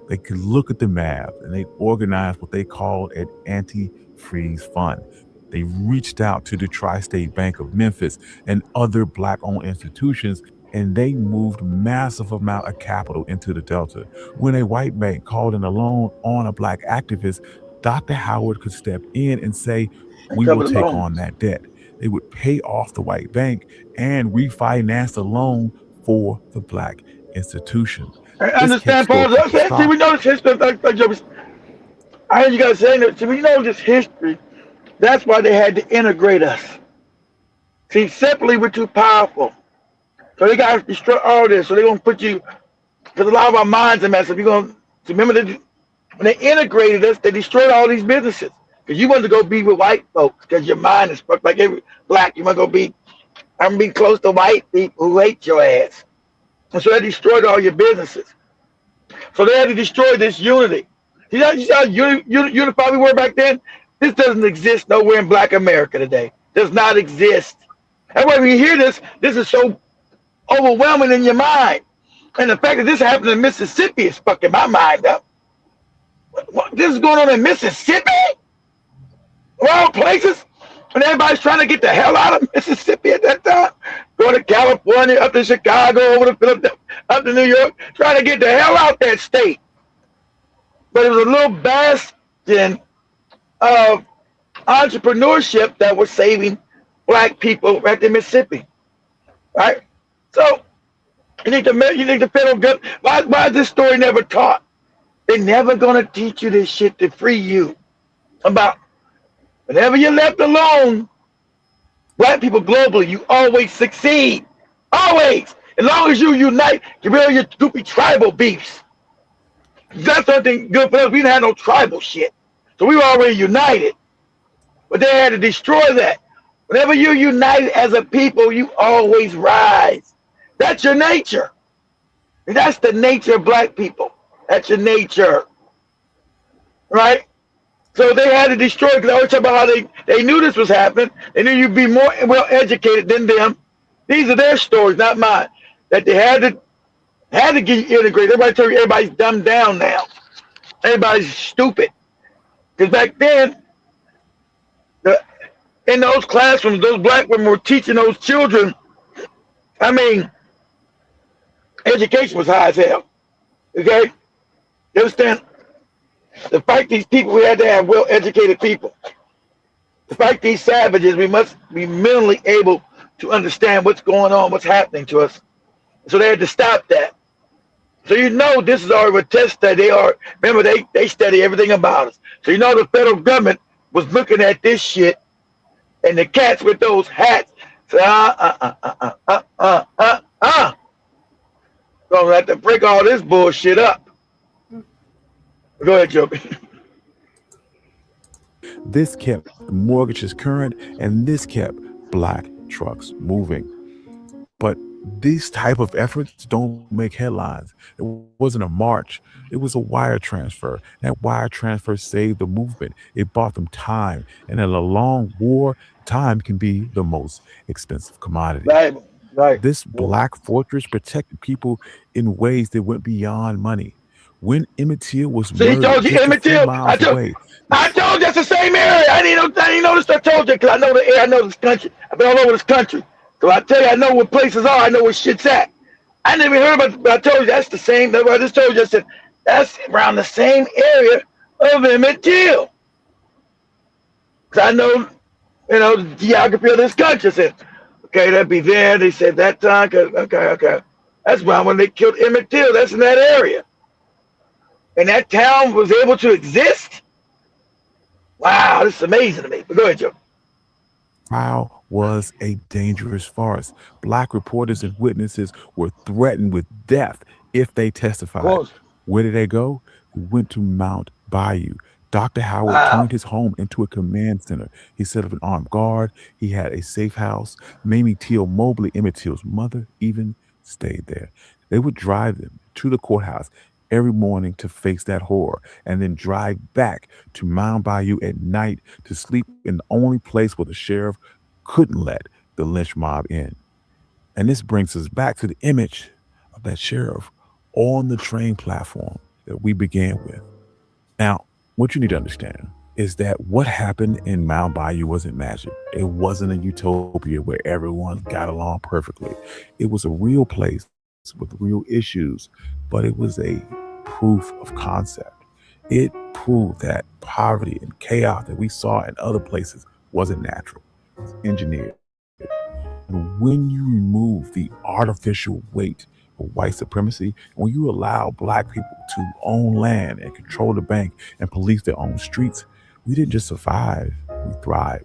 They could look at the math and they organized what they called an anti-freeze fund. They reached out to the Tri-State Bank of Memphis and other black-owned institutions, and they moved massive amount of capital into the Delta. When a white bank called in a loan on a black activist, Dr. Howard could step in and say, "We will take on that debt." They would pay off the white bank and refinance the loan for the black institution. I understand, Paul. See, we know this history. I heard you guys saying that. See, we know this history. That's why they had to integrate us. See, separately we're too powerful. So they got to destroy all this. So they're going to put you, because a lot of our minds are messed up. You're going to remember that when they integrated us, they destroyed all these businesses. Because you want to go be with white folks because your mind is fucked. Like every black, you want to go be, I'm being close to white people who hate your ass. And so they destroyed all your businesses. So they had to destroy this unity. You see how unified we were back then? This doesn't exist nowhere in black America today. Does not exist. That's why when you hear this, this is so overwhelming in your mind. And the fact that this happened in Mississippi is fucking my mind up. What, this is going on in Mississippi? Of all places? And everybody's trying to get the hell out of Mississippi at that time. Going to California, up to Chicago, over to Philadelphia, up to New York, trying to get the hell out that state. But it was a little bastion of entrepreneurship that was saving black people right in Mississippi. right? So you think the federal government, why is this story never taught? They're never gonna teach you this shit to free you about whenever you're left alone. Black people globally, you always succeed. Always. As long as you unite, get rid of your stupid tribal beefs. That's something good for us. We didn't have no tribal shit. So we were already united. But they had to destroy that. Whenever you're united as a people, you always rise. That's your nature. And that's the nature of black people. That's your nature. Right? So they had to destroy, because I always talk about how they knew this was happening. They knew you'd be more well educated than them. These are their stories, not mine. That they had to get you integrated. Everybody tell you everybody's dumbed down now. Everybody's stupid. Because back then, in those classrooms, those black women were teaching those children. I mean, education was high as hell. Okay? You understand? To fight these people, we had to have well-educated people. To fight these savages, we must be mentally able to understand what's going on, what's happening to us. So they had to stop that. So you know this is already a test study. Remember, they study everything about us. So you know the federal government was looking at this shit, and the cats with those hats said, Gonna have to break all this bullshit up. Go ahead, Joby. This kept mortgages current, and this kept black trucks moving. But these type of efforts don't make headlines. It wasn't a march. It was a wire transfer. That wire transfer saved the movement. It bought them time. And in a long war, time can be the most expensive commodity. Right. This black fortress protected people in ways that went beyond money. When Emmett Till was murdered, told you Emmett Till. I told you that's the same area. I didn't know this. I told you because I know the area. I know this country. I've been all over this country. So I tell you, I know where places are. I know where shit's at. I never heard about it, but I told you that's the same. That's what I just told you. I said that's around the same area of Emmett Till. Because I know, the geography of this country. I said, okay, that'd be there. They said that time. Okay. That's why when they killed Emmett Till, that's in that area. And that town was able to exist? Wow, this is amazing to me. But go ahead, Joe. Trial was a dangerous farce. Black reporters and witnesses were threatened with death if they testified. Where did they go? They went to Mount Bayou. Dr. Howard turned his home into a command center. He set up an armed guard. He had a safe house. Mamie Till Mobley, Emmett Till's mother, even stayed there. They would drive them to the courthouse every morning to face that horror, and then drive back to Mount Bayou at night to sleep in the only place where the sheriff couldn't let the lynch mob in. And this brings us back to the image of that sheriff on the train platform that we began with. Now, what you need to understand is that what happened in Mount Bayou wasn't magic. It wasn't a utopia where everyone got along perfectly. It was a real place with real issues, but it was a proof of concept. It proved that poverty and chaos that we saw in other places wasn't natural. It was engineered. And when you remove the artificial weight of white supremacy, when you allow black people to own land and control the bank and police their own streets, we didn't just survive, we thrived.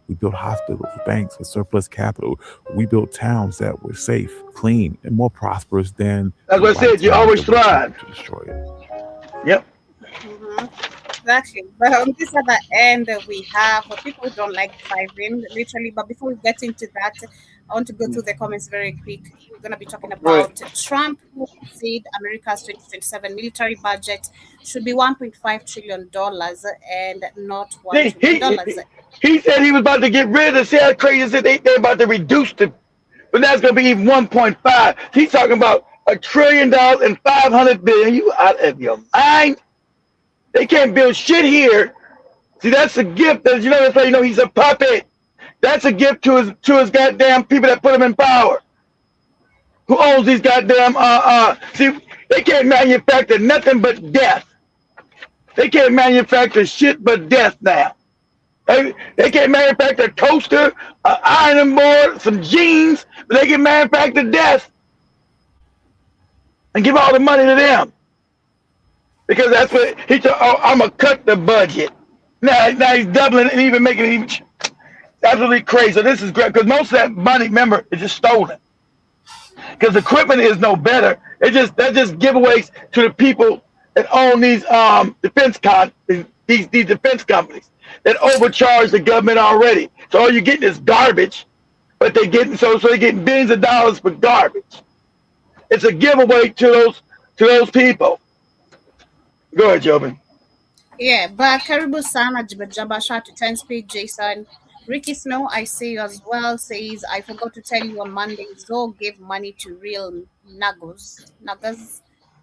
We built hospitals, banks with surplus capital. We built towns that were safe, clean, and more prosperous than... That's what I said, you always thrive. ...to destroy it. Yep. Exactly. But on this other end, we have people who don't like thriving, literally. But before we get into that, I want to go through the comments very quick. We're going to be talking about Trump, who said America's 2027 military budget should be $1.5 trillion and not $1 trillion. He said he was about to get rid of the sales crazy. Said they're about to reduce it, but that's going to be even 1.5. He's talking about $1 trillion and 500 billion. You out of your mind? They can't build shit here. See, that's a gift. That's why he's a puppet. That's a gift to his goddamn people that put him in power. Who owns these goddamn see, they can't manufacture nothing but death. They can't manufacture shit but death now. They can manufacture a toaster, an ironing board, some jeans, but they can manufacture death and give all the money to them. Because that's what he said, oh, I'm going to cut the budget. Now he's doubling it and even making it even absolutely crazy. So this is great because most of that money, remember, is just stolen. Because the equipment is no better. They're just giveaways to the people that own these these defense companies that overcharge the government already. So all you're getting is garbage, but they're getting so they're getting billions of dollars for garbage. It's a giveaway to those people. Go ahead, Jobin. Yeah, but Karibu Sana Jabasha to 10 speed, Jason. Ricky Snow, I see you as well, says, I forgot to tell you on Monday, Zoe gave money to real nagas,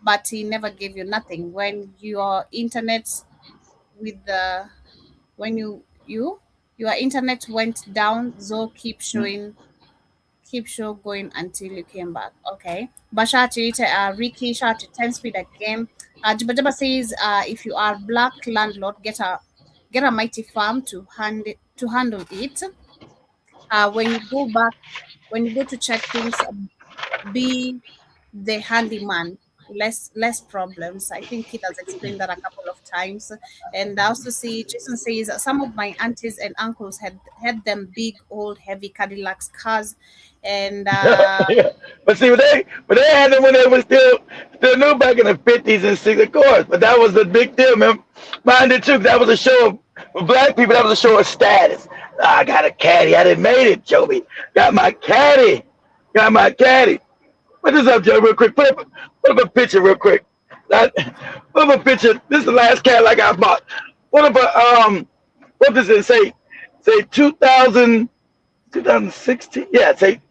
but he never gave you nothing. When your internet your internet went down, Zoe keep show going until you came back. Okay. Basha Ricky shout to 10 speed again. Jabba says, if you are black landlord, get a mighty farm to handle it. When you go to check things, be the handyman. Less problems. I think he has explained that a couple of times. And I also see Jason says some of my aunties and uncles had them big old heavy Cadillacs cars. And yeah. But see, they had them when they were still new back in the 50s and 60s, of course. But that was the big deal, man. Mine did too. That was a show of black people. That was a show of status. I got a caddy. I didn't made it, Joby. Got my caddy. Put this up, Joe, real quick. Put up a picture real quick. Put up a picture. This is the last Cadillac I bought. What does it say? Say 2016? Yeah, say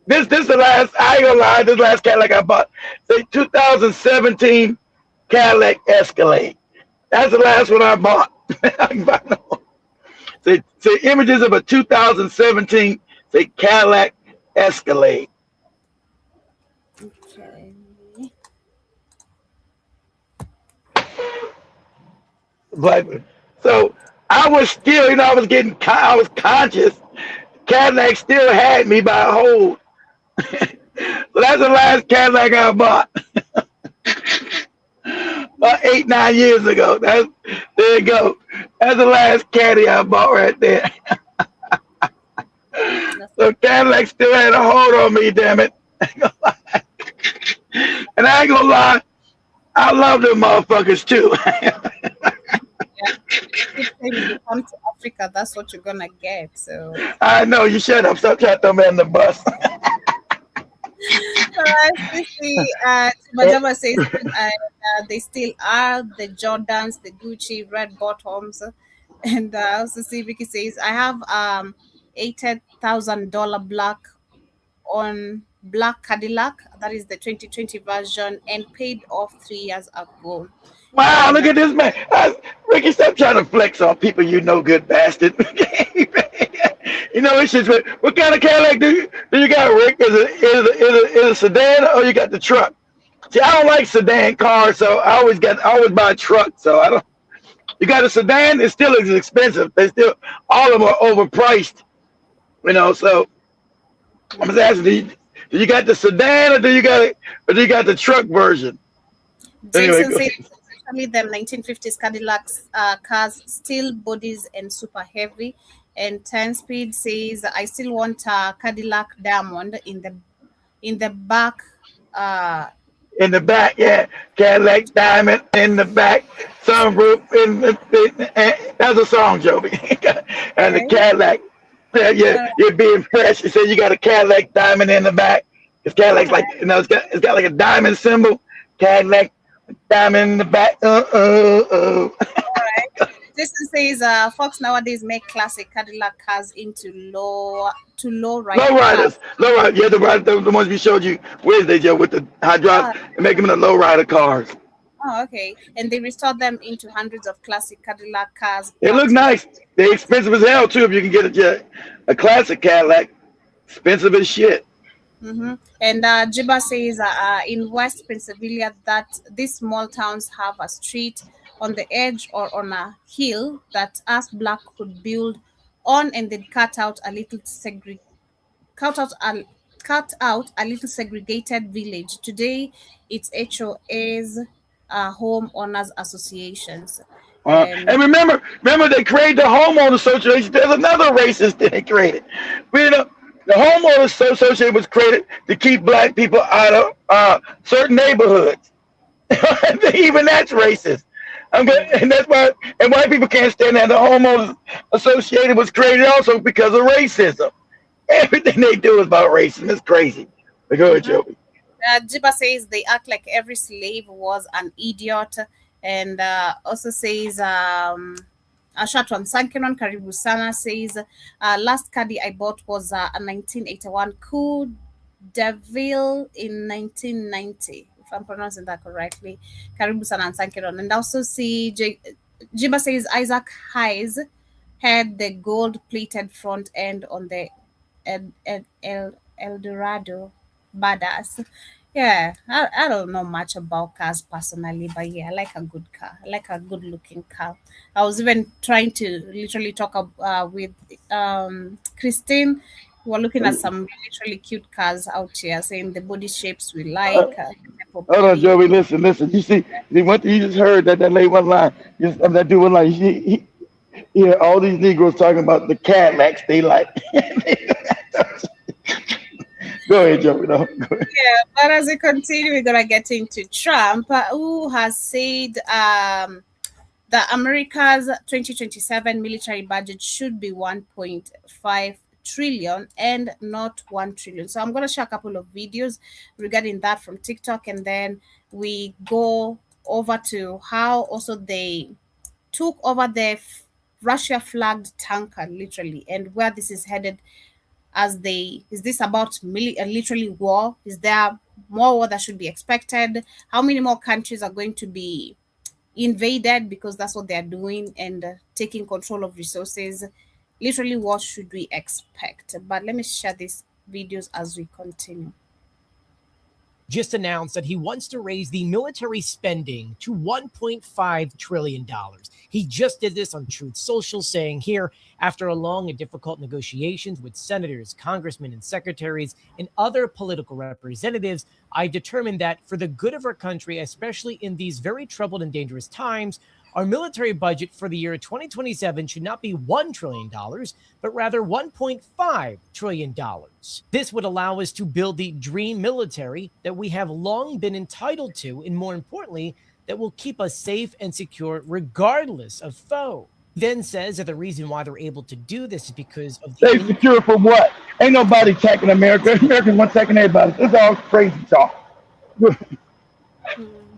this is the last, I ain't gonna lie, this last Cadillac I bought. Say 2017 Cadillac Escalade. That's the last one I bought. Say images of a 2017 Cadillac Escalade. okay. But so I was still, I was conscious. Cadillac still had me by a hold. So that's the last Cadillac I bought. About 8-9 years ago. There you go. That's the last caddy I bought right there. So Cadillac still had a hold on me, damn it. And I ain't gonna lie, I love them motherfuckers too. If you come to Africa, that's what you're gonna get. So I know, you shut up. Stop trying to throw me on the bus. Majama says they still are the Jordans, the Gucci, red bottoms. And also see Vicky says, I have $80,000 black Cadillac. That is the 2020 version and paid off 3 years ago. Wow, look at this man. Ricky, stop trying to flex on people, you no good bastard. It's just, what kind of Cadillac do you got, Rick? Is it a sedan or you got the truck? See, I don't like sedan cars, so I always buy a truck. So I don't. You got a sedan, it still is expensive. All of them are overpriced. So I'm just asking, do you got the sedan or do you got the truck version? Jason says, especially them 1950s Cadillacs cars, steel bodies and super heavy. And 10 Speed says, I still want a Cadillac Diamond in the back. In the back, yeah. Cadillac Diamond in the back. Sunroof that's a song, Joby. And the Cadillac. Yeah, you're being fresh. You said you got a Cadillac Diamond in the back. It's Cadillac's like, it's got like a diamond symbol. Cadillac Diamond in the back. All right. Jason says Fox nowadays make classic Cadillac cars into low riders. Low riders. Yeah, the ones we showed you Wednesday, Joe, with the hydraulic, and make them into low rider cars. Oh, okay. And they restored them into hundreds of classic Cadillac cars. It looks nice. They're expensive as hell too. If you can get a classic Cadillac, expensive as shit. Mm-hmm. And Jiba says in West Pennsylvania that these small towns have a street on the edge or on a hill that us black could build on, and then cut out a little segregated village. Today, it's HOAs, homeowners associations. And remember, they created the homeowners association. There's another racist that they created. The homeowners association was created to keep black people out of certain neighborhoods. Even that's racist. And that's why, and white people can't stand that. The homeowners association was created also because of racism. Everything they do is about racism. It's crazy. But go ahead, Joey. Jiba says they act like every slave was an idiot, and also says Ashatwan Sankinon Karibu Sana says last caddy I bought was a 1981 Coup Deville in 1990, if I'm pronouncing that correctly. Karibu Sana and Sankinon. And also see Jiba says Isaac Hayes had the gold-plated front end on the Eldorado Badass. Yeah, I don't know much about cars personally, but yeah, I like a good car. I like a good-looking car. I was even trying to literally talk with Christine. We were looking at some literally cute cars out here, saying the body shapes we like. Hold on, Joey. Listen. You see what you just heard that lady one line. That dude one line. All these Negroes talking about the Cadillacs they like. Go ahead, Joey. No, go ahead. Yeah, but as we continue, we're gonna get into Trump, who has said that America's 2027 military budget should be 1.5 trillion and not 1 trillion. So I'm gonna share a couple of videos regarding that from TikTok, and then we go over to how also they took over the Russia flagged tanker literally, and where this is headed. Is this about literally war? Is there more war that should be expected? How many more countries are going to be invaded because that's what they're doing, and taking control of resources? Literally, what should we expect? But let me share these videos as we continue. Just announced that he wants to raise the military spending to $1.5 trillion. He just did this on Truth Social, saying here, after a long and difficult negotiations with senators, congressmen, and secretaries, and other political representatives, I determined that for the good of our country, especially in these very troubled and dangerous times, our military budget for the year 2027 should not be $1 trillion, but rather $1.5 trillion. This would allow us to build the dream military that we have long been entitled to, and more importantly, that will keep us safe and secure regardless of foe. Then says that the reason why they're able to do this is because of the safe, secure from what? Ain't nobody attacking America. Americans want attacking everybody. It's all crazy talk. Go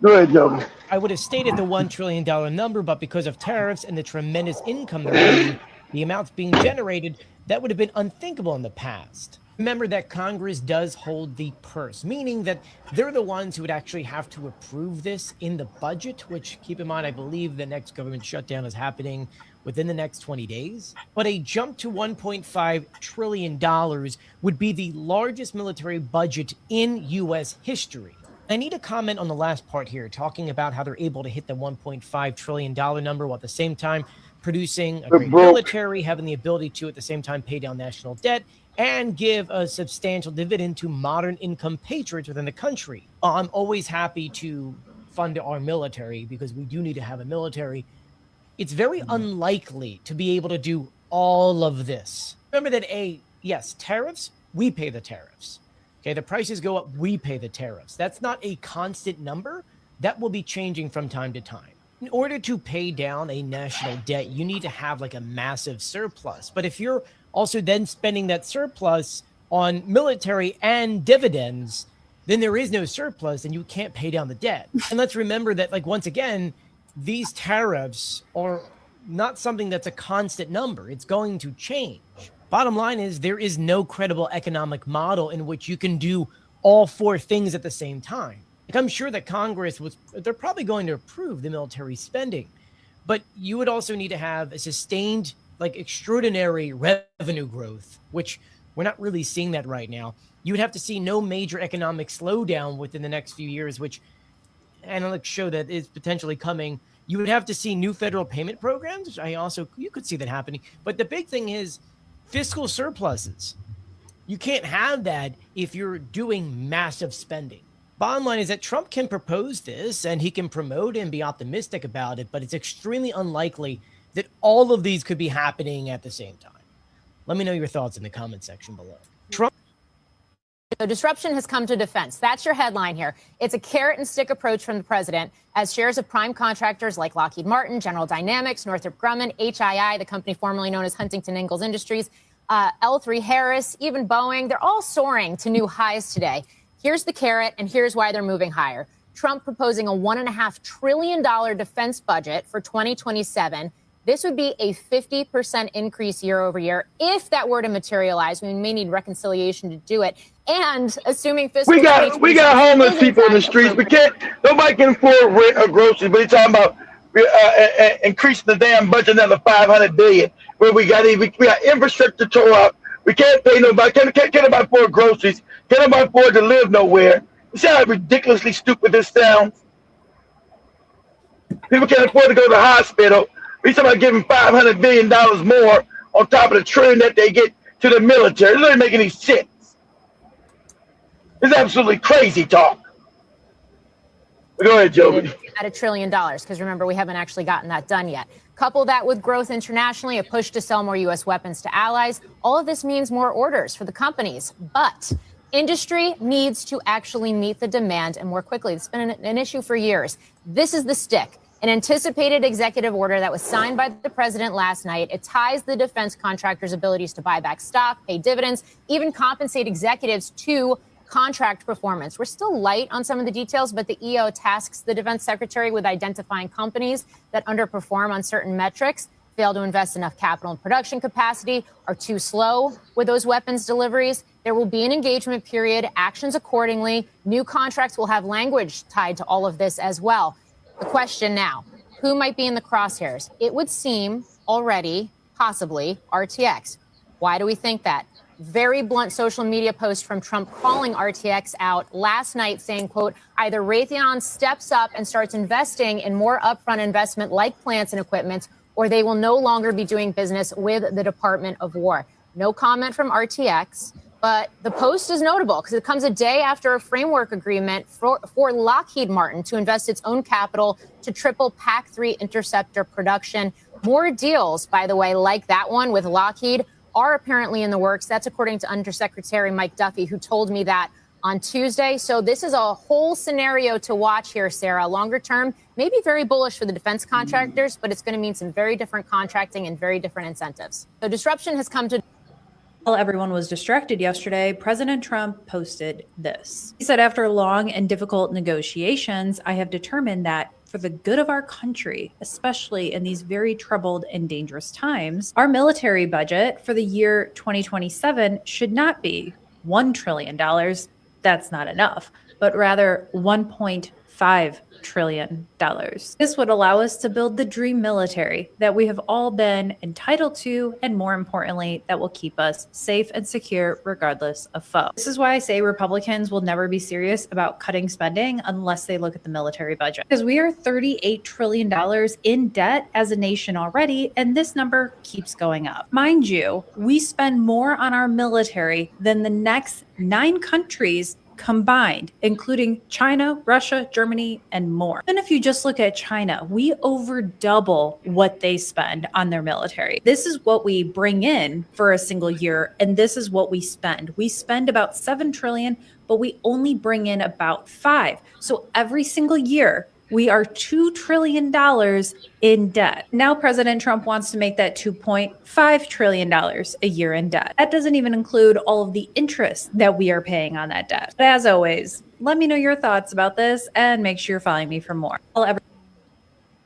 ahead, Joe. I would have stated the $1 trillion number, but because of tariffs and the tremendous income they're getting, the amounts being generated, that would have been unthinkable in the past. Remember that Congress does hold the purse, meaning that they're the ones who would actually have to approve this in the budget, which, keep in mind, I believe the next government shutdown is happening within the next 20 days. But a jump to $1.5 trillion would be the largest military budget in U.S. history. I need to comment on the last part here, talking about how they're able to hit the $1.5 trillion number while at the same time producing a great military, having the ability to at the same time pay down national debt and give a substantial dividend to modern income patriots within the country. I'm always happy to fund our military because we do need to have a military. It's very unlikely to be able to do all of this. Remember that yes, tariffs, we pay the tariffs. Okay, the prices go up, we pay the tariffs. That's not a constant number. That will be changing from time to time. In order to pay down a national debt, you need to have like a massive surplus. But if you're also then spending that surplus on military and dividends, then there is no surplus and you can't pay down the debt. And let's remember that, like, once again, these tariffs are not something that's a constant number. It's going to change. Bottom line is there is no credible economic model in which you can do all four things at the same time. Like, I'm sure that Congress they're probably going to approve the military spending, but you would also need to have a sustained, like, extraordinary revenue growth, which we're not really seeing that right now. You would have to see no major economic slowdown within the next few years, which analysts show that is potentially coming You would have to see new federal payment programs, which you could see that happening. But the big thing is fiscal surpluses. You can't have that if you're doing massive spending. Bottom line is that Trump can propose this and he can promote it and be optimistic about it, but it's extremely unlikely that all of these could be happening at the same time. Let me know your thoughts in the comment section below. Trump. So disruption has come to defense. That's your headline here. It's a carrot and stick approach from the president as shares of prime contractors like Lockheed Martin, General Dynamics, Northrop Grumman, HII, the company formerly known as Huntington Ingalls Industries, L3 Harris, even Boeing, they're all soaring to new highs today. Here's the carrot, and here's why they're moving higher. Trump proposing a $1.5 trillion defense budget for 2027. This would be a 50% increase year over year. If that were to materialize, we may need reconciliation to do it. And assuming fiscal, we got homeless people in the streets. Nobody can afford rent or groceries. But he's talking about increasing the damn budget another $500 billion. Where we got infrastructure tore up. We can't pay nobody. Can't nobody afford groceries. Can't nobody afford to live nowhere. You see how ridiculously stupid this sounds? People can't afford to go to the hospital. We're talking about giving $500 billion more on top of the trillion that they get to the military. It doesn't make any sense. It's absolutely crazy talk. Go ahead, Joby. At $1 trillion, because remember, we haven't actually gotten that done yet. Couple that with growth internationally, a push to sell more U.S. weapons to allies. All of this means more orders for the companies. But industry needs to actually meet the demand and more quickly. It's been an issue for years. This is the stick. An anticipated executive order that was signed by the president last night. It ties the defense contractors' abilities to buy back stock, pay dividends, even compensate executives to contract performance. We're still light on some of the details, but the EO tasks the defense secretary with identifying companies that underperform on certain metrics, fail to invest enough capital and production capacity, are too slow with those weapons deliveries. There will be an engagement period, actions accordingly. New contracts will have language tied to all of this as well. The question now, who might be in the crosshairs? It would seem already, possibly, RTX. Why do we think that? Very blunt social media post from Trump calling RTX out last night saying, quote, either Raytheon steps up and starts investing in more upfront investment like plants and equipment, or they will no longer be doing business with the Department of War. No comment from RTX, but the post is notable because it comes a day after a framework agreement for Lockheed Martin to invest its own capital to triple PAC-3 interceptor production. More deals, by the way, like that one with Lockheed are apparently in the works. That's according to Undersecretary Mike Duffy, who told me that on Tuesday. So this is a whole scenario to watch here, Sarah. Longer term, maybe very bullish for the defense contractors, but it's going to mean some very different contracting and very different incentives. So disruption has come to... While everyone was distracted yesterday, President Trump posted this. He said, after long and difficult negotiations, I have determined that for the good of our country, especially in these very troubled and dangerous times, our military budget for the year 2027 should not be $1 trillion. That's not enough, but rather $1.5 trillion. This would allow us to build the dream military that we have all been entitled to, and more importantly, that will keep us safe and secure regardless of foe. This is why I say Republicans will never be serious about cutting spending unless they look at the military budget. Because we are $38 trillion in debt as a nation already, and this number keeps going up. Mind you, we spend more on our military than the next 9 countries combined, including China, Russia, Germany, and more. And if you just look at China, we over double what they spend on their military. This is what we bring in for a single year, and this is what we spend. We spend about $7 trillion, but we only bring in about $5. So every single year, we are $2 trillion in debt. Now President Trump wants to make that $2.5 trillion a year in debt. That doesn't even include all of the interest that we are paying on that debt. But as always, let me know your thoughts about this and make sure you're following me for more.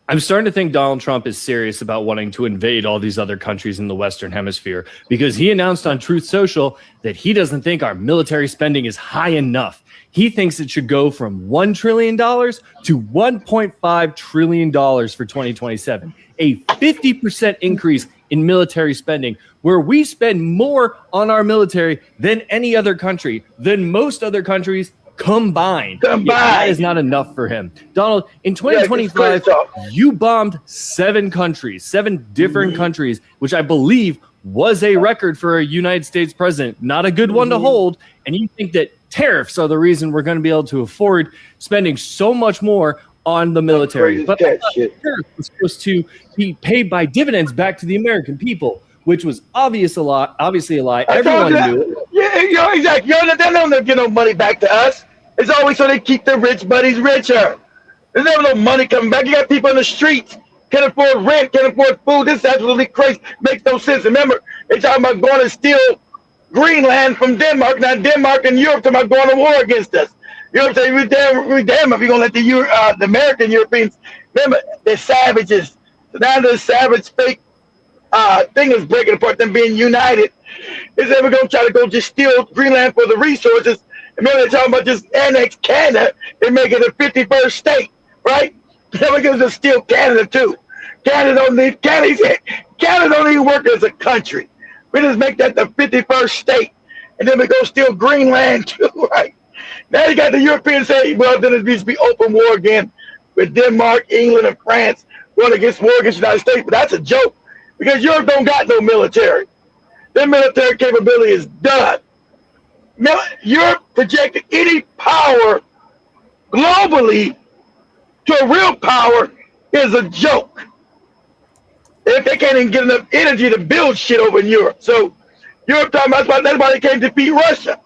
I'm starting to think Donald Trump is serious about wanting to invade all these other countries in the Western Hemisphere, because he announced on Truth Social that he doesn't think our military spending is high enough. He thinks it should go from $1 trillion to $1.5 trillion for 2027, a 50% increase in military spending, where we spend more on our military than any other country, than most other countries combined. That is not enough for him. Donald, in 2025, you bombed 7 countries, 7 different countries, which I believe was a record for a United States president. Not a good one to hold. And you think that tariffs are the reason we're going to be able to afford spending so much more on the military. But tariffs was supposed to be paid by dividends back to the American people, which was obviously a lie. Everyone knew it. Yeah, exactly. They don't give no money back to us. It's always so they keep the rich buddies richer. There's never no money coming back. You got people in the streets, can't afford rent, can't afford food. This is absolutely crazy. Makes no sense. Remember, they talking about going to steal Greenland from Denmark. Now Denmark and Europe talking about going to war against us. Europe say we damn if you're gonna let the American Europeans. Remember, they're savages. So now the savage fake thing is breaking apart. Them being united. Is that we're gonna try to go just steal Greenland for the resources. Remember, they're talking about just annex Canada and make it a 51st state, right? Then we're gonna just steal Canada too. Canada don't even work as a country. We just make that the 51st state, and then we go steal Greenland too, right? Now you got the Europeans saying, well, then it needs to be open war again with Denmark, England, and France going against war against the United States. But that's a joke because Europe don't got no military. Their military capability is done. Europe projected any power globally to a real power is a joke. If they can't even get enough energy to build shit over in Europe. So Europe talking about that's why they can't defeat Russia.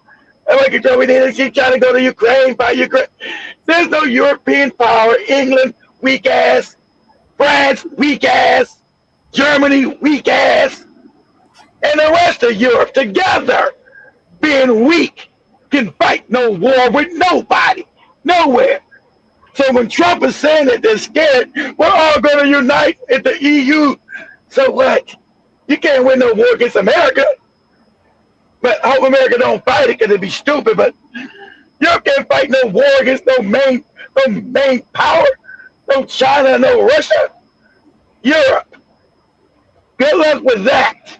Everybody can tell me they keep trying to go to Ukraine, fight Ukraine. There's no European power. England, weak ass. France, weak ass. Germany, weak ass. And the rest of Europe together, being weak, can fight no war with nobody, nowhere. So when Trump is saying that they're scared, we're all going to unite at the EU. So what? You can't win no war against America. But I hope America don't fight it because it'd be stupid. But Europe can't fight no war against no main power, no China, no Russia. Europe. Good luck with that.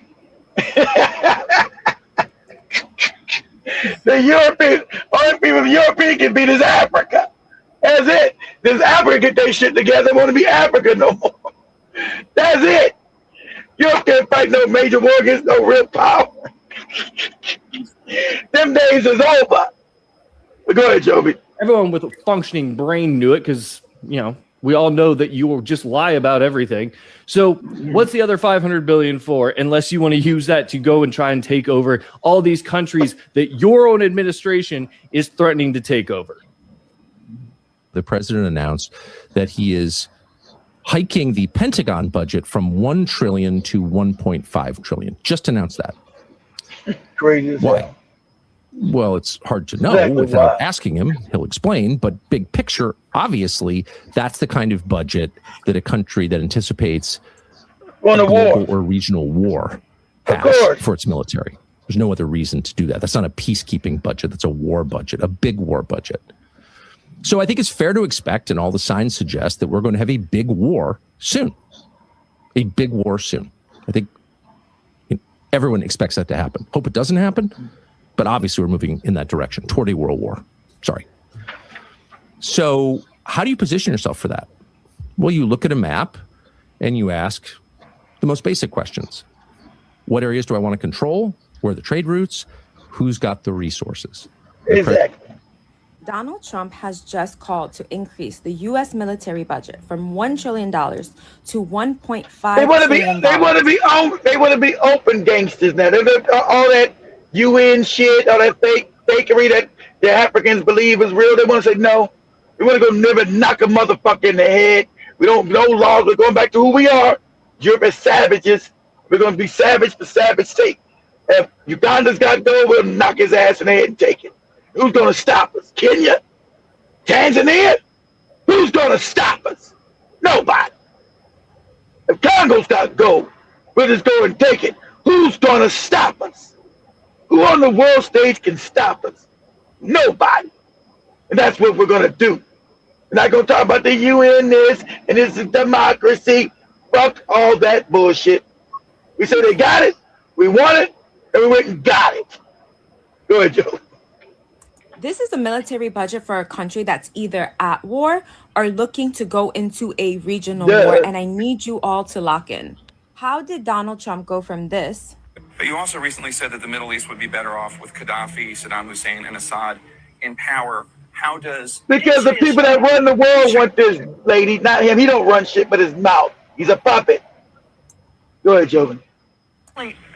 The only people the European can beat is Africa. That's it. Does Africa get their shit together? They want to be Africa no more. That's it. Europe can't fight no major war against no real power. Them days is over. But go ahead, Joby. Everyone with a functioning brain knew it because, we all know that you will just lie about everything. So what's the other $500 billion for, unless you want to use that to go and try and take over all these countries that your own administration is threatening to take over? The president announced that he is hiking the Pentagon budget from $1 trillion to $1.5 trillion. Just announced that. Crazy as Why? hell. Well, it's hard to know Exactly without why. asking him. He'll explain. But big picture, obviously, that's the kind of budget that a country that anticipates Going to war. global or regional war Of has course. for its military. There's no other reason to do that. That's not a peacekeeping budget. That's a war budget, a big war budget. So I think it's fair to expect, and all the signs suggest, that we're going to have a big war soon. A big war soon. I think everyone expects that to happen. Hope it doesn't happen, but obviously we're moving in that direction, toward a world war. Sorry. So how do you position yourself for that? Well, you look at a map and you ask the most basic questions. What areas do I want to control? Where are the trade routes? Who's got the resources? Exactly. Donald Trump has just called to increase the U.S. military budget from $1 trillion to $1.5 They want to be open gangsters now. All that UN shit, all that fakery that the Africans believe is real. They want to say no. We want to go never knock a motherfucker in the head. We don't know laws. We're going back to who we are. Europe is savages. We're going to be savage for savage sake. If Uganda's got to go, we'll knock his ass in the head and take it. Who's going to stop us? Kenya? Tanzania? Who's going to stop us? Nobody. If Congo's got to go, we'll just go and take it. Who's going to stop us? Who on the world stage can stop us? Nobody. And that's what we're going to do. We're not going to talk about the UN this, and this is democracy. Fuck all that bullshit. We said they got it, we want it, and we went and got it. Go ahead, Joe. This is a military budget for a country that's either at war or looking to go into a regional war, and I need you all to lock in. How did Donald Trump go from this? But you also recently said that the Middle East would be better off with Gaddafi, Saddam Hussein, and Assad in power. How does... Because the people that run the world want this lady, not him. He don't run shit but his mouth. He's a puppet. Go ahead, Joven.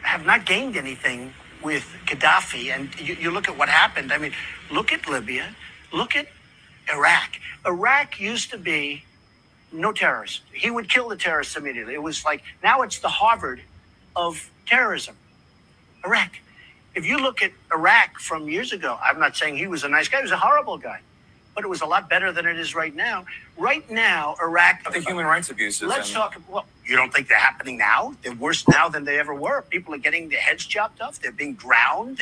Have not gained anything with Gaddafi, and you look at what happened. I mean, look at Libya, look at Iraq. Iraq used to be no terrorists. He would kill the terrorists immediately. It was like, now it's the Harvard of terrorism. Iraq. If you look at Iraq from years ago, I'm not saying he was a nice guy, he was a horrible guy, but it was a lot better than it is right now. Right now, Iraq... The human rights abuses. Let's talk, well, you don't think they're happening now? They're worse now than they ever were. People are getting their heads chopped off. They're being drowned.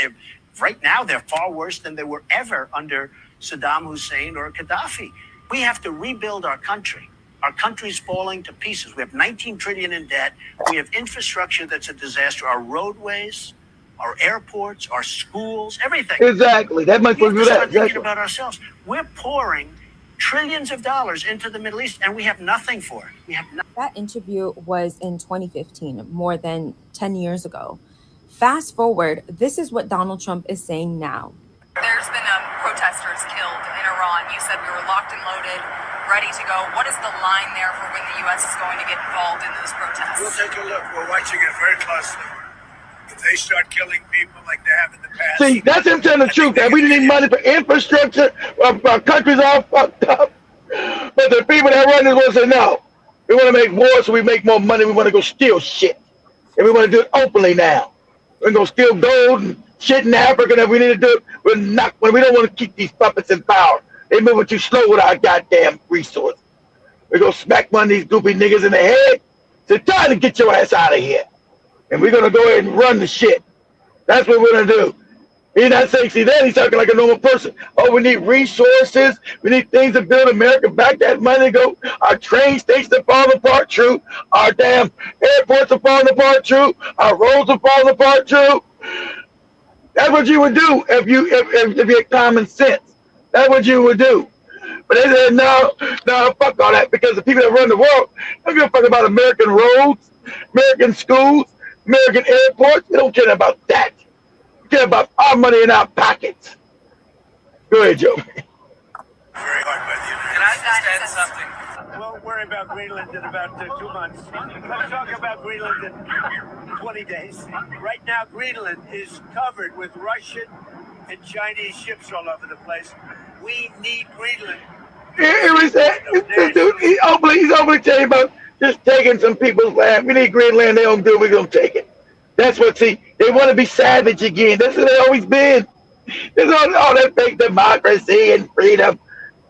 Right now, they're far worse than they were ever under Saddam Hussein or Gaddafi. We have to rebuild our country. Our country's falling to pieces. We have 19 trillion in debt. We have infrastructure that's a disaster. Our roadways, our airports, our schools, everything. Exactly. That might we have to do that. start thinking Exactly. about ourselves. We're pouring trillions of dollars into the Middle East, and we have nothing for it. We have nothing. That interview was in 2015, more than 10 years ago. Fast forward, this is what Donald Trump is saying now. There's been protesters killed in Iran. You said we were locked and loaded, ready to go. What is the line there for when the U.S. is going to get involved in those protests? We'll take a look. We're watching it very closely. If they start killing people like they have in the past. See, that's him telling the truth. That we didn't need money for infrastructure. Our country's all fucked up. But the people that run this want to say, no, we want to make war so we make more money. We want to go steal shit. And we want to do it openly now. We're going to steal gold and shit in Africa that we need to do. We're not, when we don't want to keep these puppets in power. They moving too slow with our goddamn resources. We're going to smack one of these goofy niggas in the head. Say, time to get your ass out of here. And we're going to go ahead and run the shit. That's what we're going to do. He's not saying, see, then he's talking like a normal person. Oh, we need resources. We need things to build America back. That money go. Our train stations are falling apart, true. Our damn airports are falling apart, true. Our roads are falling apart, true. That's what you would do if you had common sense. That's what you would do. But they said, no, fuck all that, because the people that run the world don't give a fuck about American roads, American schools, American airports. They don't care about that. They care about our money in our pockets. Go ahead, Joe. Very hard by the United Can I States. just add something? We'll worry about Greenland in about 2 months. Let's talk about Greenland in 20 days. Right now, Greenland is covered with Russian and Chinese ships all over the place. We need Greenland. He's openly telling you about just taking some people's land. We need Greenland. They don't do it. We're going to take it. That's what, see, they want to be savage again. That's what they always been. There's all that fake democracy and freedom.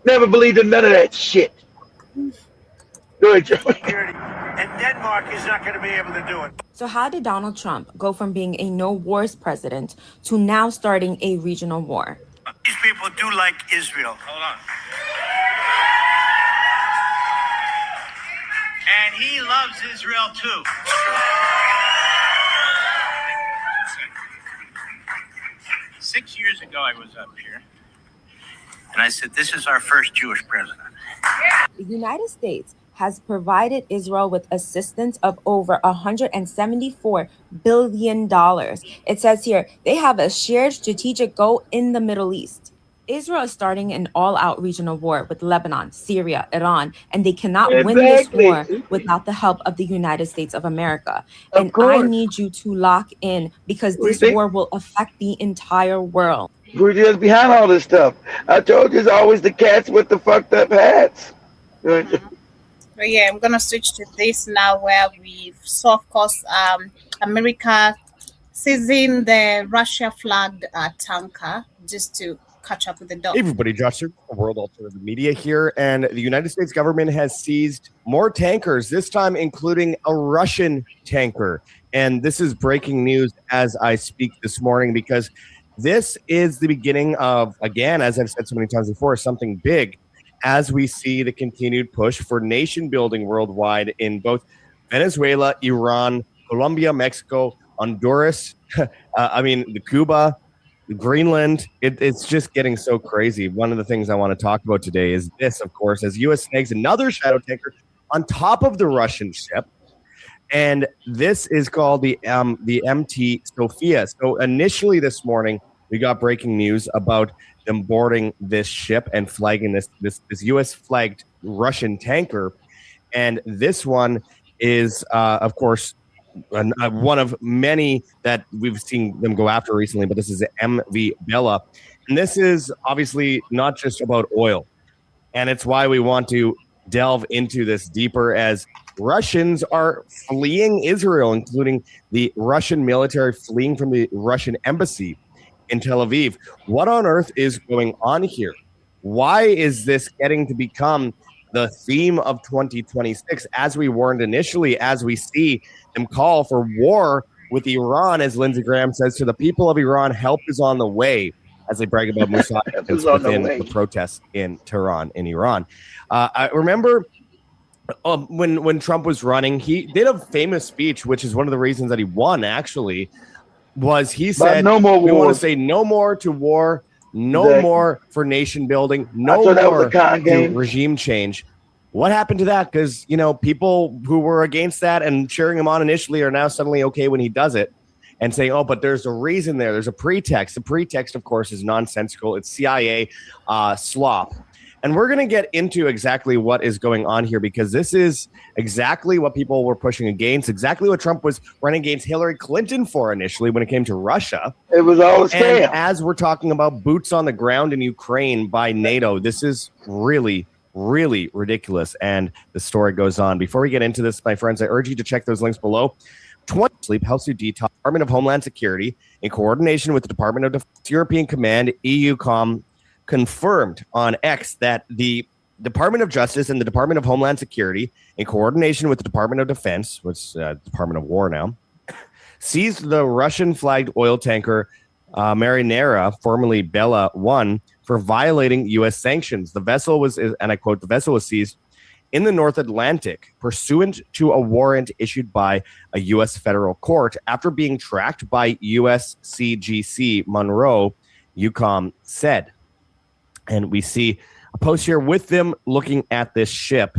Never believed in none of that shit. Go ahead, Joe. And Denmark is not going to be able to do it. So how did Donald Trump go from being a no wars president to now starting a regional war? These people do like Israel. Hold on. And he loves Israel too. 6 years ago, I was up here, and I said, this is our first Jewish president. The United States has provided Israel with assistance of over $174 billion. It says here, they have a shared strategic goal in the Middle East. Israel is starting an all-out regional war with Lebanon, Syria, Iran, and they cannot win this war without the help of the United States of America. And I need you to lock in, because this war will affect the entire world. We're just behind all this stuff. I told you it's always the cats with the fucked up hats. But yeah, I'm gonna switch to this now, where we saw, of course, America seizing the Russia flagged tanker just to catch up with the dog. Hey everybody, Josh from World Alternative Media here, and the United States government has seized more tankers, this time including a Russian tanker. And this is breaking news as I speak this morning, because this is the beginning of, again, as I've said so many times before, something big, as we see the continued push for nation building worldwide in both Venezuela, Iran, Colombia, Mexico, Honduras, the Cuba, Greenland, it's just getting so crazy. One of the things I want to talk about today is this, of course, as U.S. snags another shadow tanker on top of the Russian ship. And this is called the MT Sofia. So initially this morning, we got breaking news about them boarding this ship and flagging this U.S. flagged Russian tanker. And this one is, of course, one of many that we've seen them go after recently, but this is the MV Bella. And this is obviously not just about oil. And it's why we want to delve into this deeper, as Russians are fleeing Israel, including the Russian military fleeing from the Russian embassy in Tel Aviv. What on earth is going on here? Why is this getting to become the theme of 2026, as we warned initially, as we see them call for war with Iran, as Lindsey Graham says to the people of Iran, help is on the way, as they brag about Mossad within the protests in Tehran, in Iran. I remember when Trump was running, he did a famous speech, which is one of the reasons that he won, actually, was he said, no more we want wars. to say no more to war, no Exactly. more for nation building, no I thought that was more a con game. to regime change. What happened to that? Because, people who were against that and cheering him on initially are now suddenly okay when he does it and saying, oh, but there's a reason there. There's a pretext. The pretext, of course, is nonsensical. It's CIA slop. And we're going to get into exactly what is going on here, because this is exactly what people were pushing against, exactly what Trump was running against Hillary Clinton for initially when it came to Russia. It was all a scam. And as we're talking about boots on the ground in Ukraine by NATO, this is really, really ridiculous. And the story goes on. Before we get into this, my friends, I urge you to check those links below. 20 Sleep helps you detox. Department of Homeland Security, in coordination with the Department of Defense, European Command, EUCOM, confirmed on X that the Department of Justice and the Department of Homeland Security, in coordination with the Department of Defense, which is Department of War now, seized the Russian flagged oil tanker Marinera, formerly Bella 1, for violating U.S. sanctions. The vessel was, and I quote, the vessel was seized in the North Atlantic pursuant to a warrant issued by a U.S. federal court after being tracked by USCGC Monroe, EUCOM said. And we see a post here with them looking at this ship.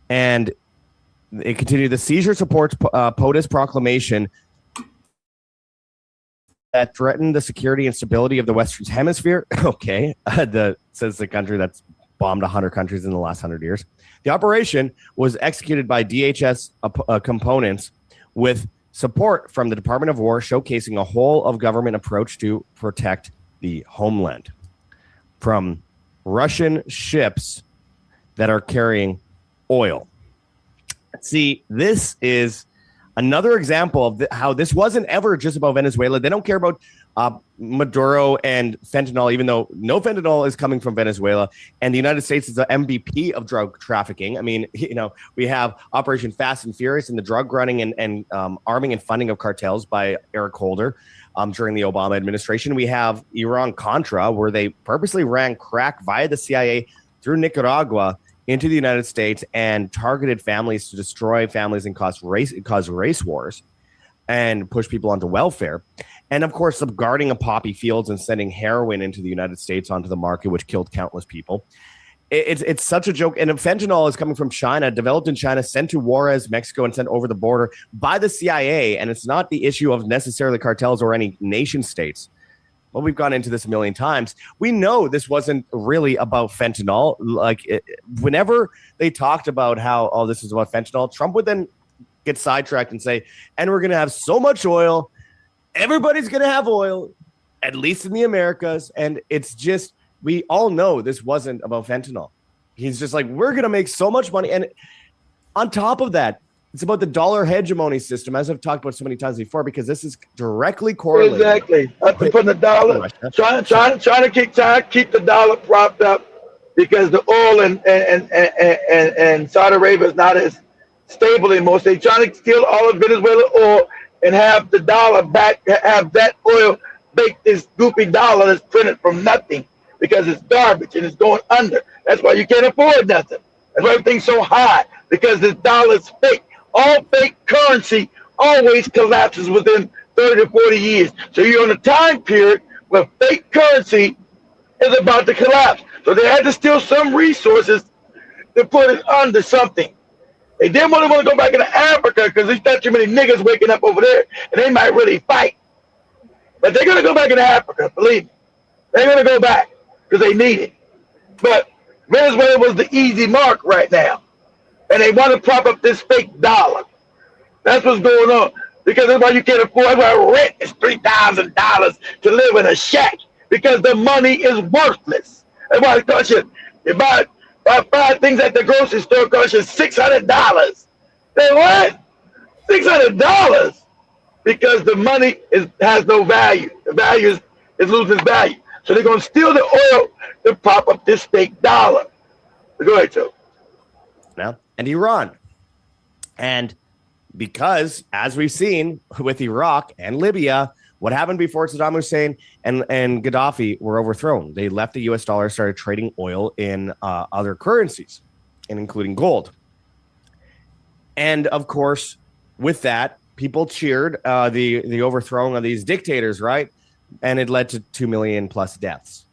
And it continued, the seizure supports POTUS proclamation that threatened the security and stability of the Western Hemisphere. Okay, says the country that's bombed 100 countries in the last 100 years. The operation was executed by DHS components with support from the Department of War, showcasing a whole of government approach to protect the homeland from Russian ships that are carrying oil. See, this is another example of how this wasn't ever just about Venezuela. They don't care about Maduro and fentanyl, even though no fentanyl is coming from Venezuela. And the United States is the MVP of drug trafficking. I mean, we have Operation Fast and Furious and the drug running and arming and funding of cartels by Eric Holder during the Obama administration. We have Iran-Contra, where they purposely ran crack via the CIA through Nicaragua into the United States and targeted families to destroy families and cause race wars and push people onto welfare. And of course, subguarding of poppy fields and sending heroin into the United States onto the market, which killed countless people. It's such a joke. And fentanyl is coming from China, developed in China, sent to Juarez, Mexico, and sent over the border by the CIA. And it's not the issue of necessarily cartels or any nation states. Well, we've gone into this a million times. We know this wasn't really about fentanyl. Whenever they talked about how, oh, this is about fentanyl, Trump would then get sidetracked and say, and we're going to have so much oil. Everybody's going to have oil, at least in the Americas. And it's just, we all know this wasn't about fentanyl. He's just like, we're going to make so much money. And on top of that, it's about the dollar hegemony system, as I've talked about so many times before, because this is directly correlated. Exactly. Putting the dollar, trying to keep the dollar propped up, because the oil and Saudi Arabia is not as stable anymore. So they're trying to steal all of Venezuela oil and have the dollar back, have that oil make this goopy dollar that's printed from nothing, because it's garbage and it's going under. That's why you can't afford nothing. That's why everything's so high, because the dollar's fake. All fake currency always collapses within 30 to 40 years. So you're on a time period But fake currency is about to collapse. So they had to steal some resources to put it under something. They didn't want to go back into Africa because there's not too many niggas waking up over there, and they might really fight. But they're going to go back into Africa, believe me. They're going to go back because they need it. But Venezuela was the easy mark right now. And they want to prop up this fake dollar. That's what's going on. Because that's why you can't afford, that's why rent is $3,000 to live in a shack. Because the money is worthless. That's why it costs you buy 5 things at the grocery store costs you $600. Then what? $600? Because the money has no value. The value is losing its value. So they're going to steal the oil to prop up this fake dollar. Go ahead, Joe. Now, and Iran. And because, as we've seen with Iraq and Libya, what happened before Saddam Hussein and Gaddafi were overthrown? They left the U.S. dollar, started trading oil in other currencies, and including gold. And, of course, with that, people cheered the overthrowing of these dictators, right? And it led to 2 million plus deaths.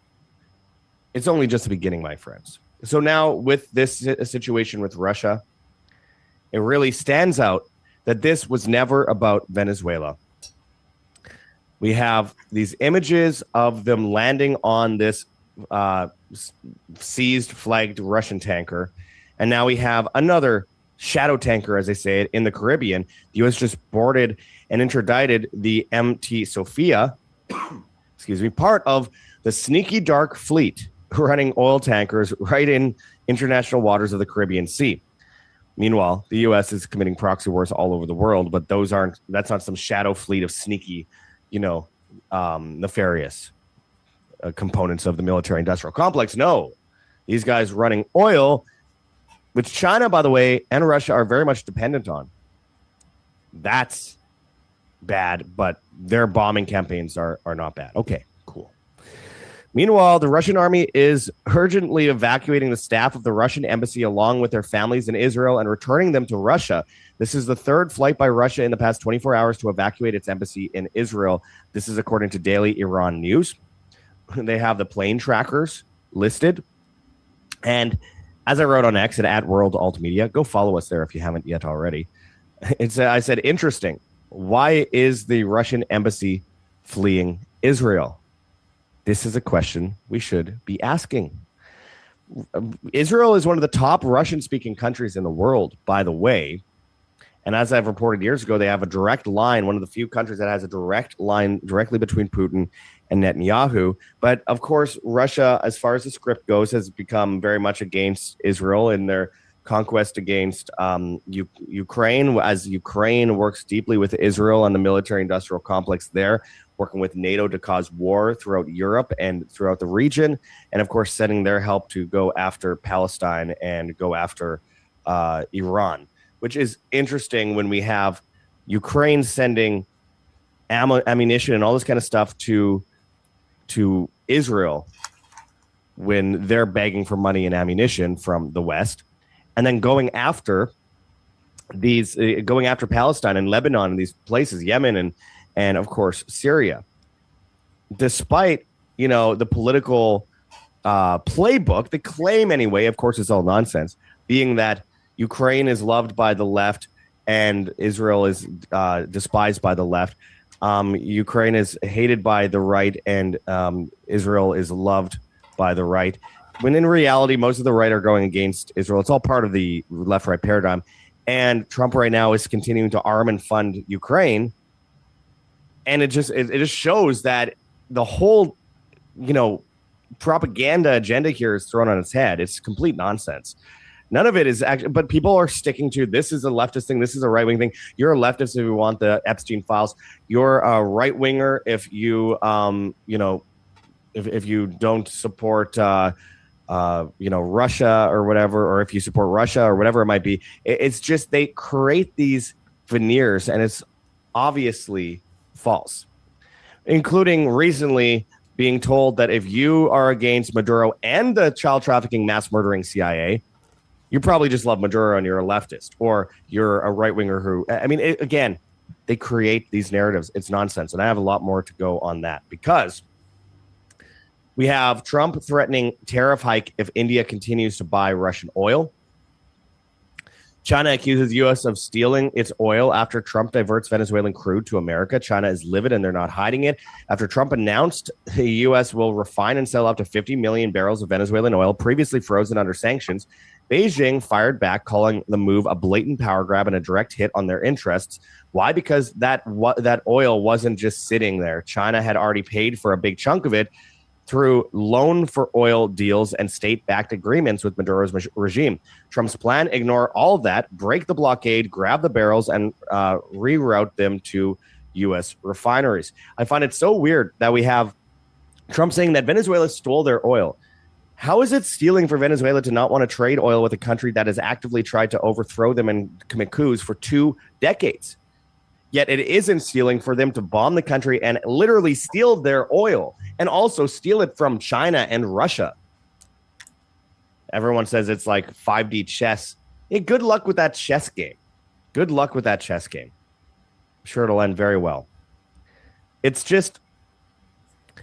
It's only just the beginning, my friends. So now with this situation with Russia, it really stands out that this was never about Venezuela. We have these images of them landing on this seized, flagged Russian tanker. And now we have another shadow tanker, as they say it, in the Caribbean. The U.S. just boarded and interdicted the MT Sophia, excuse me, part of the sneaky dark fleet running oil tankers right in international waters of the Caribbean Sea. Meanwhile, the U.S. is committing proxy wars all over the world, but that's not some shadow fleet of sneaky, nefarious components of the military-industrial complex. No, these guys running oil, which China, by the way, and Russia are very much dependent on. That's bad, but their bombing campaigns are not bad. Okay, cool. Meanwhile, the Russian army is urgently evacuating the staff of the Russian embassy along with their families in Israel and returning them to Russia. This is the third flight by Russia in the past 24 hours to evacuate its embassy in Israel. This is according to Daily Iran News. They have the plane trackers listed. And as I wrote on X at World Alt Media, go follow us there if you haven't yet already. I said, interesting. Why is the Russian embassy fleeing Israel? This is a question we should be asking. Israel is one of the top Russian-speaking countries in the world, by the way. And as I've reported years ago, they have a direct line, one of the few countries that has a direct line directly between Putin and Netanyahu. But of course, Russia, as far as the script goes, has become very much against Israel in their conquest against Ukraine, as Ukraine works deeply with Israel and the military-industrial complex there, working with NATO to cause war throughout Europe and throughout the region, and of course, sending their help to go after Palestine and go after Iran, which is interesting when we have Ukraine sending ammunition and all this kind of stuff to Israel when they're begging for money and ammunition from the West, and then going after Palestine and Lebanon and these places, Yemen and of course Syria. Despite the political playbook, the claim anyway, of course, it's all nonsense, being that Ukraine is loved by the left and Israel is despised by the left. Ukraine is hated by the right and Israel is loved by the right. When in reality, most of the right are going against Israel. It's all part of the left-right paradigm. And Trump right now is continuing to arm and fund Ukraine. And it just shows that the whole, propaganda agenda here is thrown on its head. It's complete nonsense. None of it is actually, but people are sticking to this is a leftist thing. This is a right wing thing. You're a leftist if you want the Epstein files. You're a right winger if you, if you don't support, Russia or whatever, or if you support Russia or whatever it might be. It's just they create these veneers, and it's obviously false, including recently being told that if you are against Maduro and the child trafficking, mass murdering CIA, you probably just love Maduro and you're a leftist, or you're a right winger who, again, they create these narratives. It's nonsense. And I have a lot more to go on that because We have Trump threatening tariff hike if India continues to buy Russian oil. China accuses U.S. of stealing its oil after Trump diverts Venezuelan crude to America. China is livid and they're not hiding it. After Trump announced the U.S. will refine and sell up to 50 million barrels of Venezuelan oil previously frozen under sanctions, Beijing fired back, calling the move a blatant power grab and a direct hit on their interests. Why? Because that oil wasn't just sitting there. China had already paid for a big chunk of it through loan for oil deals and state-backed agreements with Maduro's regime. Trump's plan: ignore all of that, break the blockade, grab the barrels, and reroute them to U.S. refineries. I find it so weird that we have Trump saying that Venezuela stole their oil. How is it stealing for Venezuela to not want to trade oil with a country that has actively tried to overthrow them and commit coups for 2 decades? Yet it isn't stealing for them to bomb the country and literally steal their oil and also steal it from China and Russia. Everyone says it's like 5D chess. Hey, good luck with that chess game. Good luck with that chess game. I'm sure it'll end very well. It's just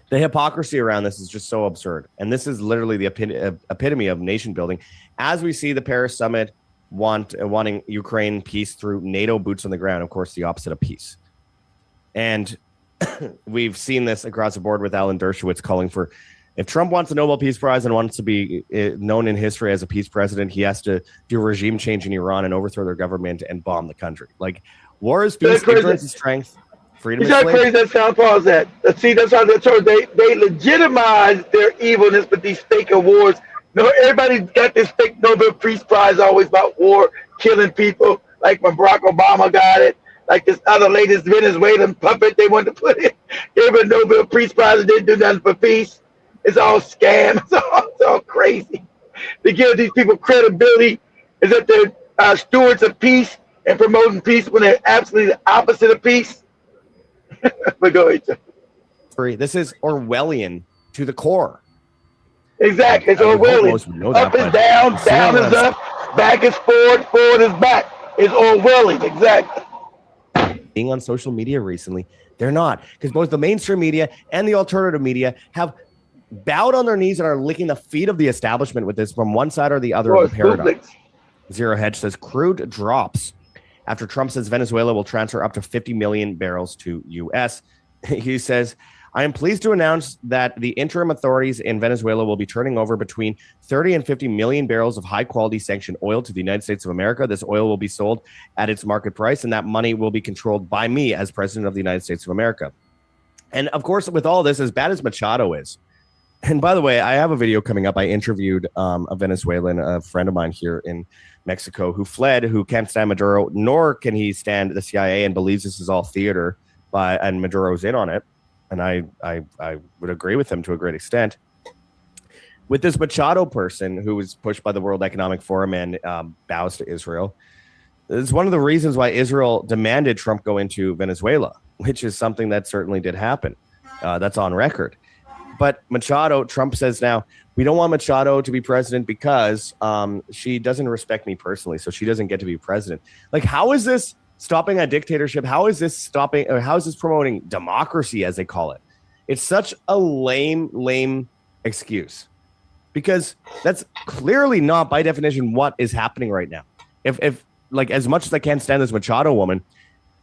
the hypocrisy around this is just so absurd. And this is literally the epitome of nation building. As we see the Paris summit wanting Ukraine peace through NATO boots on the ground, of course, the opposite of peace. And we've seen this across the board with Alan Dershowitz calling for, if Trump wants a Nobel Peace Prize and wants to be known in history as a peace president, he has to do regime change in Iran and overthrow their government and bomb the country. Like, war is peace, ignorance is strength, freedom is slavery. You know how crazy that sound pause that? See, that's how they legitimize their evilness with these fake awards. No, everybody got this fake Nobel Peace Prize always about war, killing people, like when Barack Obama got it, like this other latest Venezuelan puppet they wanted to put in. Gave a Nobel Peace Prize and didn't do nothing for peace. It's all scam. It's all crazy. To give these people credibility is that they're stewards of peace and promoting peace when they're absolutely the opposite of peace. But go ahead. This is Orwellian to the core. Exactly. It's Orwellian. Up is down, down is up, back is forward, forward is back. It's Orwellian. Exactly. Being on social media recently, they're not, because both the mainstream media and the alternative media have bowed on their knees and are licking the feet of the establishment with this from one side or the other of the paradigm. Zero Hedge says crude drops after Trump says Venezuela will transfer up to 50 million barrels to U.S. He says, I am pleased to announce that the interim authorities in Venezuela will be turning over between 30 and 50 million barrels of high-quality sanctioned oil to the United States of America. This oil will be sold at its market price, and that money will be controlled by me as president of the United States of America. And, of course, with all this, as bad as Machado is, and by the way, I have a video coming up. I interviewed a Venezuelan, a friend of mine here in Mexico, who fled, who can't stand Maduro, nor can he stand the CIA and believes this is all theater, and Maduro's in on it. And I would agree with him to a great extent. With this Machado person who was pushed by the World Economic Forum and bows to Israel, it's one of the reasons why Israel demanded Trump go into Venezuela, which is something that certainly did happen. That's on record. But Machado, Trump says now, we don't want Machado to be president because she doesn't respect me personally, so she doesn't get to be president. Like, how is this stopping a dictatorship? How is this stopping, or how is this promoting democracy, as they call it? It's such a lame excuse, because that's clearly not, by definition, what is happening right now. If like, as much as I can't stand this Machado woman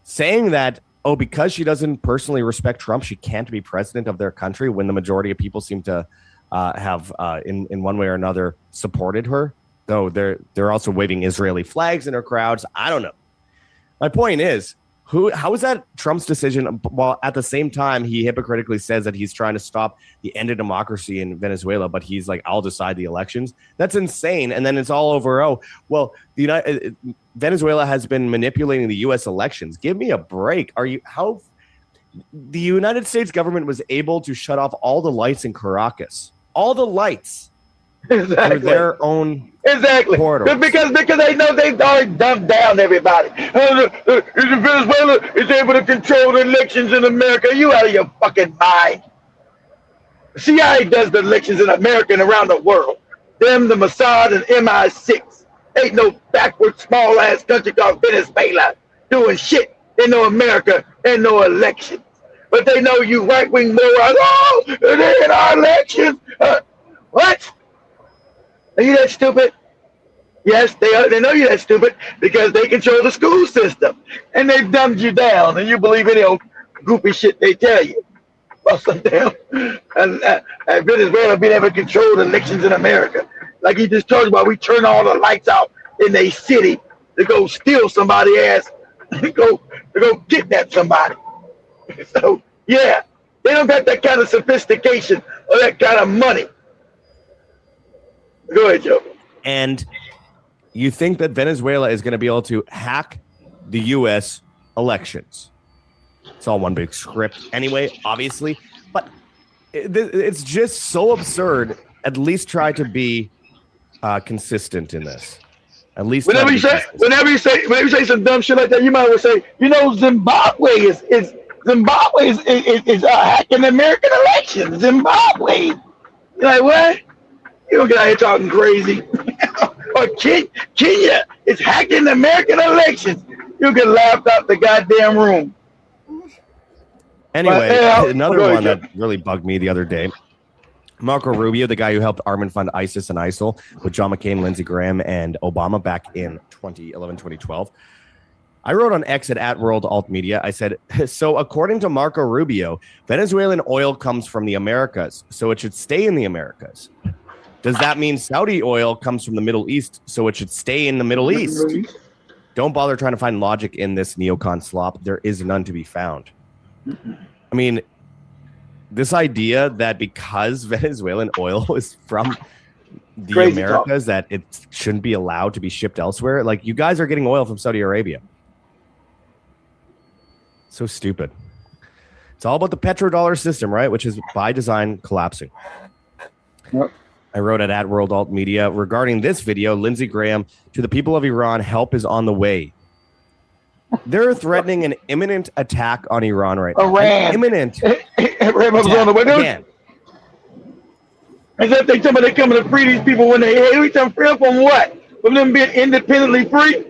saying that, oh, because she doesn't personally respect Trump, she can't be president of their country, when the majority of people seem to have, in one way or another, supported her, though they're also waving Israeli flags in her crowds. I don't know. My point is, how is that Trump's decision, while at the same time he hypocritically says that he's trying to stop the end of democracy in Venezuela, but he's like, I'll decide the elections? That's insane. And then it's all over, oh, well, Venezuela has been manipulating the U.S. elections. Give me a break. How the United States government was able to shut off all the lights in Caracas, all the lights, for their own corridors. Because they know they've already dumbed down everybody. Venezuela is able to control the elections in America. Are you out of your fucking mind? The CIA does the elections in America and around the world. Them, the Mossad, and MI6. Ain't no backward, small-ass country called Venezuela doing shit in no America and no elections. but they know you right-wing morons. Oh, they're in our elections. What? Are you that stupid? Yes, they are. They know you're that stupid because they control the school system, and they've dumbed you down, and you believe any old goofy shit they tell you. Well, some damn, and Venezuela being able to control the elections in America, like he just talked about. We turn all the lights out in a city to go steal somebody's ass, to go kidnap somebody. So yeah, they don't got that kind of sophistication or that kind of money. Go ahead, Joe. And you think that Venezuela is going to be able to hack the U.S. elections? It's all one big script anyway, obviously. But it's just so absurd. At least try to be consistent in this. At least whenever you say some dumb shit like that, you might as well say, Zimbabwe is hacking the American elections. Zimbabwe. You're like, what? You don't get out here talking crazy. Or Kenya is hacking the American elections. You get laughed out the goddamn room. Anyway, another one that really bugged me the other day. Marco Rubio, the guy who helped Armin fund ISIS and ISIL with John McCain, Lindsey Graham, and Obama back in 2011, 2012. I wrote on X at World Alt Media. I said, so according to Marco Rubio, Venezuelan oil comes from the Americas, so it should stay in the Americas. Does that mean Saudi oil comes from the Middle East, so it should stay in the Middle East? Don't bother trying to find logic in this neocon slop. There is none to be found. I mean, this idea that because Venezuelan oil is from the Crazy Americas, that it shouldn't be allowed to be shipped elsewhere. Like, you guys are getting oil from Saudi Arabia. So stupid. It's all about the petrodollar system, right? Which is by design collapsing. Yep. I wrote it at World Alt Media regarding this video. Lindsey Graham, to the people of Iran, help is on the way. They're threatening an imminent attack on Iran right now. Iran. Imminent. Again. As if they tell me they're coming to free these people when we tell them free them from what? From them being independently free?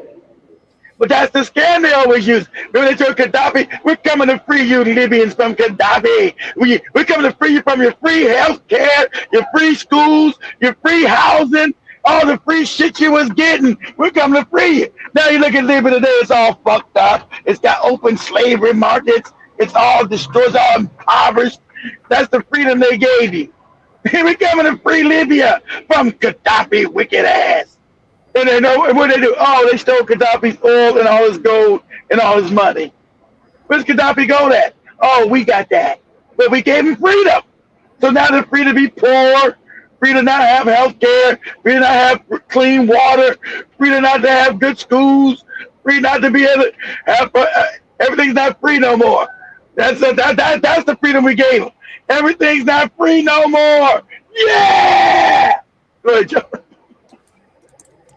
But that's the scam they always use. When they tell Gaddafi, we're coming to free you Libyans from Gaddafi. We're coming to free you from your free health care, your free schools, your free housing, all the free shit you was getting. We're coming to free you. Now you look at Libya today, it's all fucked up. It's got open slavery markets. It's all destroyed, it's all impoverished. That's the freedom they gave you. We're coming to free Libya from Gaddafi wicked ass. And they know what they do. Oh, they stole Gaddafi's oil and all his gold and all his money. Where's Gaddafi go at? Oh, we got that. But we gave him freedom. So now they're free to be poor, free to not have health care, free to not have clean water, free to not to have good schools, free not to be able to have everything's not free no more. That's the freedom we gave them. Everything's not free no more. Yeah! Go ahead, Joe.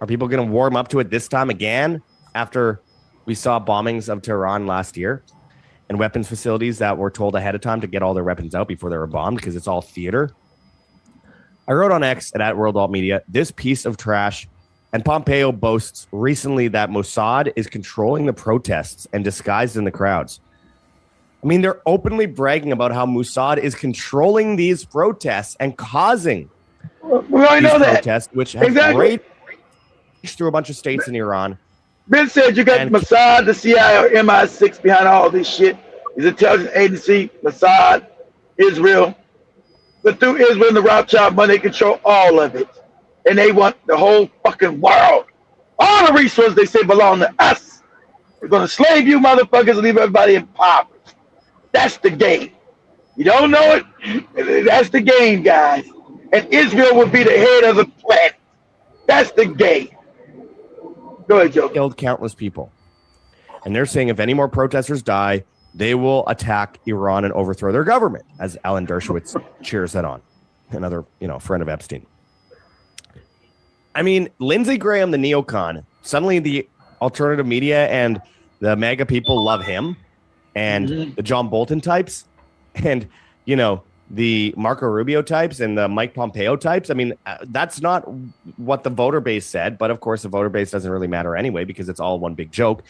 Are people going to warm up to it this time again after we saw bombings of Tehran last year and weapons facilities that were told ahead of time to get all their weapons out before they were bombed because it's all theater? I wrote on X at World Alt Media, this piece of trash, and Pompeo boasts recently that Mossad is controlling the protests and disguised in the crowds. I mean, they're openly bragging about how Mossad is controlling these protests and causing we already know that. Protests, which have great through a bunch of states in Iran. Ben said you got Mossad, the CIA, or MI6 behind all this shit. His intelligence agency, Mossad, Israel. But through Israel and the Rothschild money, they control all of it. And they want the whole fucking world. All the resources they say belong to us. We're going to slave you motherfuckers and leave everybody impoverished. That's the game. You don't know it? That's the game, guys. And Israel will be the head of the planet. That's the game. Go ahead, Joe. Killed countless people. And they're saying if any more protesters die, they will attack Iran and overthrow their government, as Alan Dershowitz cheers that on. Another, friend of Epstein. I mean, Lindsey Graham, the neocon, suddenly the alternative media and the MAGA people love him and the John Bolton types. And, the Marco Rubio types and the Mike Pompeo types. I mean, that's not what the voter base said, but of course the voter base doesn't really matter anyway because it's all one big joke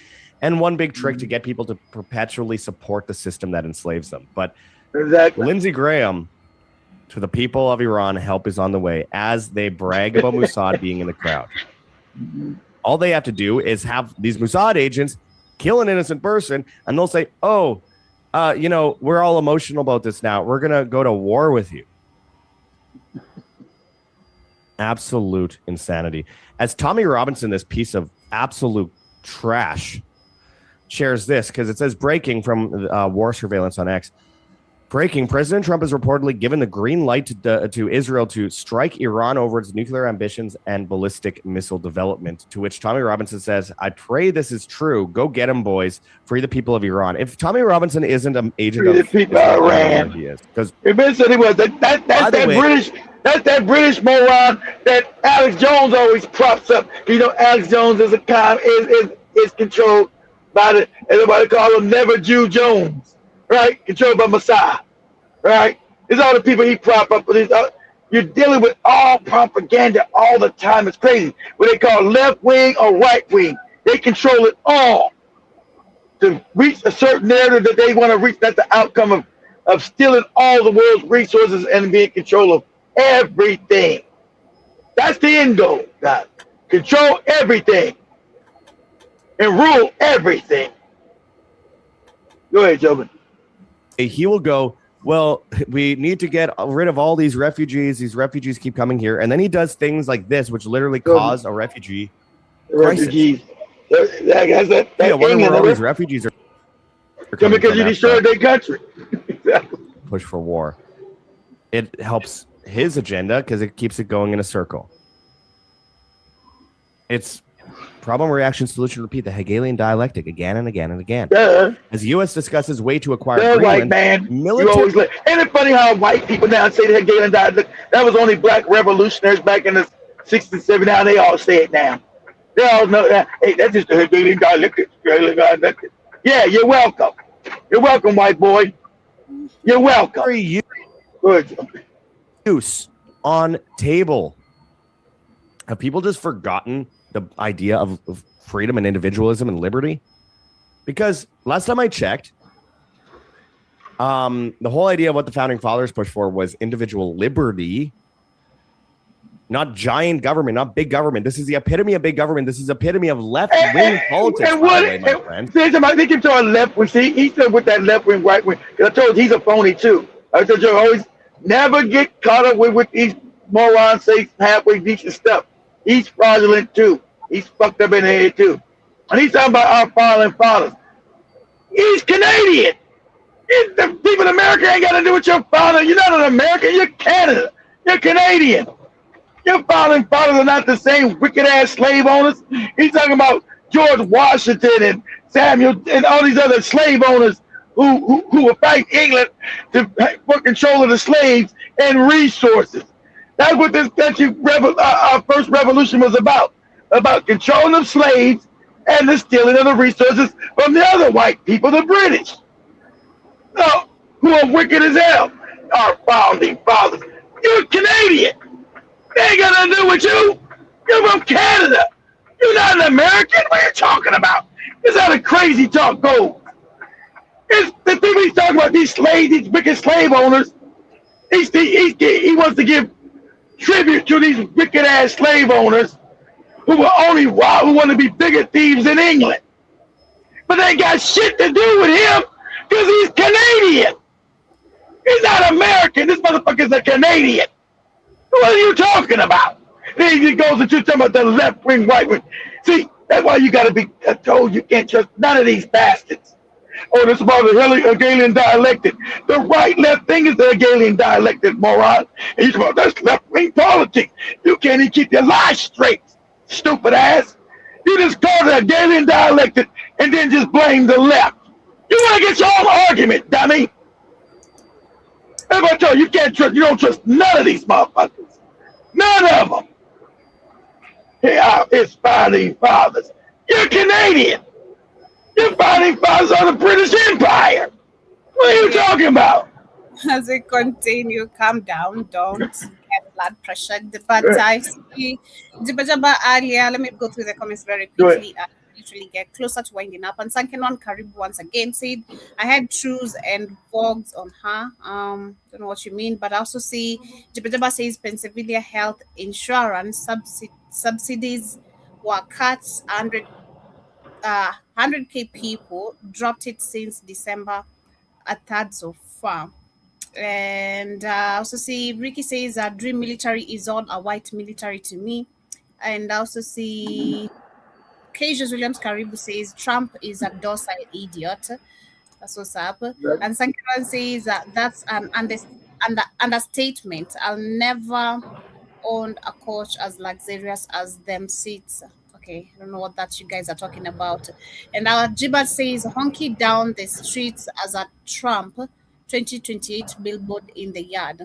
and one big trick to get people to perpetually support the system that enslaves them. But Lindsey Graham, to the people of Iran, help is on the way as they brag about Mossad being in the crowd. All they have to do is have these Mossad agents kill an innocent person and they'll say, oh, we're all emotional about this now. We're going to go to war with you. Absolute insanity. As Tommy Robinson, this piece of absolute trash, shares this, because it says breaking from war surveillance on X. Breaking, President Trump has reportedly given the green light to Israel to strike Iran over its nuclear ambitions and ballistic missile development, to which Tommy Robinson says, I pray this is true. Go get him, boys. Free the people of Iran. If Tommy Robinson isn't an agent Free of the people of Iran, he is. Because eventually was that's that British moron that Alex Jones always props up. You know, Alex Jones is is controlled by everybody call him Never Jew Jones. Right, controlled by Mossad, right? It's all the people he prop up. You're dealing with all propaganda all the time. It's crazy. What they call left wing or right wing, they control it all to reach a certain narrative that they want to reach. That's the outcome of stealing all the world's resources and being in control of everything. That's the end goal, guys. Control everything and rule everything. Go ahead, Jobin. He will go, well, we need to get rid of all these refugees. These refugees keep coming here. And then he does things like this, which literally cause a refugee crisis. Where all these refugees are coming because you destroyed their country. Push for war. It helps his agenda because it keeps it going in a circle. It's problem, reaction, solution, repeat, the Hegelian dialectic again and again and again. As the U.S. discusses way to acquire Greenland, white man. You always ain't it funny how white people now say the Hegelian dialectic? That was only black revolutionaries back in the 60s and 70s. Now they all say it now. They all know that. Hey, that's just the Hegelian dialectic. Yeah, you're welcome. You're welcome, white boy. You're welcome. Good. Use on table. Have people just forgotten the idea of freedom and individualism and liberty? Because last time I checked, the whole idea of what the founding fathers pushed for was individual liberty, not giant government, not big government. This is the epitome of big government. This is the epitome of left-wing politics, and what, by the way, my friend. They keep talking left wing. See, he's still with that left wing, right wing. I told you he's a phony too. I told you always never get caught up with these morons say halfway decent stuff. He's fraudulent too. He's fucked up in the head too. And he's talking about our founding fathers. He's Canadian. The people in America ain't got to do with your father. You're not an American. You're Canada. You're Canadian. Your founding fathers are not the same wicked ass slave owners. He's talking about George Washington and Samuel and all these other slave owners who were fighting England for control of the slaves and resources. That's what this country, our first revolution was about controlling of slaves and the stealing of the resources from the other white people, the British, who are wicked as hell. Our founding fathers. You're Canadian. They ain't got nothing to do with you. You're from Canada. You're not an American. What are you talking about? This is how the crazy talk goes. It's the people he's talking about, these slaves, these wicked slave owners. He wants to give tribute to these wicked ass slave owners who want to be bigger thieves in England. But they ain't got shit to do with him because he's Canadian. He's not American. This motherfucker's a Canadian. What are you talking about? Then he goes into talking about the left wing, right wing. See, that's why you got to be told you can't trust none of these bastards. Oh, this is about the Hegelian dialectic. The right-left thing is the Hegelian dialectic, moron. And you talk about that's left-wing politics. You can't even keep your lies straight, stupid ass. You just call it Hegelian dialectic and then just blame the left. You want to get your own argument, dummy. Everybody tell you can't trust, you don't trust none of these motherfuckers. None of them. Hey, it's founding fathers. You're Canadian. Your founding fathers are the British Empire. What are you talking about? as we continue, calm down, don't get blood pressured. But I see Jibajaba earlier. Let me go through the comments very quickly. Literally get closer to winding up. And Sankenon Karibu once again said, I had truths and vogs on her. Don't know what you mean, but I also see Jibajaba says Pennsylvania health insurance subsidies were cut 100K people dropped it since December, a third so far. And I also see Ricky says dream military is all a white military to me. And I also see Cassius Williams Karibu says Trump is a docile idiot. That's what's up. And Sankaran says that's an understatement. I'll never own a coach as luxurious as them seats. Okay, I don't know what that you guys are talking about. And our Jiba says honky down the streets as a Trump 2028 billboard in the yard.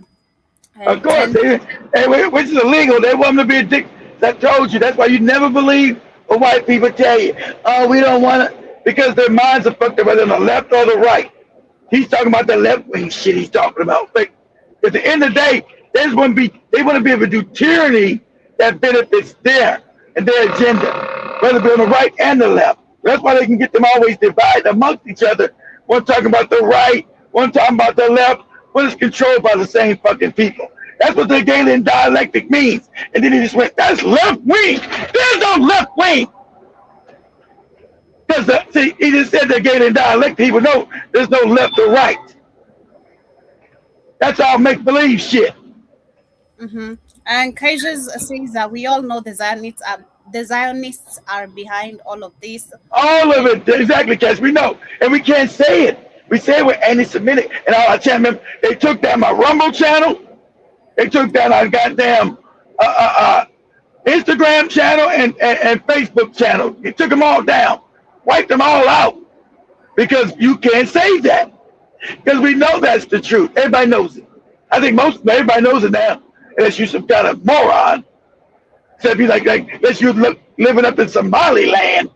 Of course, which is illegal. They want them to be a dick. I told you. That's why you never believe what white people tell you. Oh, we don't want it, because their minds are fucked up, whether on the left or the right. He's talking about the left wing shit he's talking about. But at the end of the day, they want to be able to do tyranny that benefits them and their agenda, whether it be on the right and the left. That's why they can get them always divided amongst each other. One talking about the right, one talking about the left, when it's controlled by the same fucking people. That's what the Hegelian dialectic means. And then he just went, that's left wing. There's no left wing. Because he just said the Hegelian dialectic, he would know there's no left or right. That's all make-believe shit. Mm-hmm. And Kaijas says that we all know the Zionists are behind all of this. All of it, exactly, Cass. We know, and we can't say it. We say it with anti-Semitic, and all I can't remember. They took down my Rumble channel. They took down our goddamn Instagram channel and Facebook channel. They took them all down, wiped them all out, because you can't say that. Because we know that's the truth. Everybody knows it. I think everybody knows it now, unless you're some kind of moron. Except you unless you're living up in Somaliland.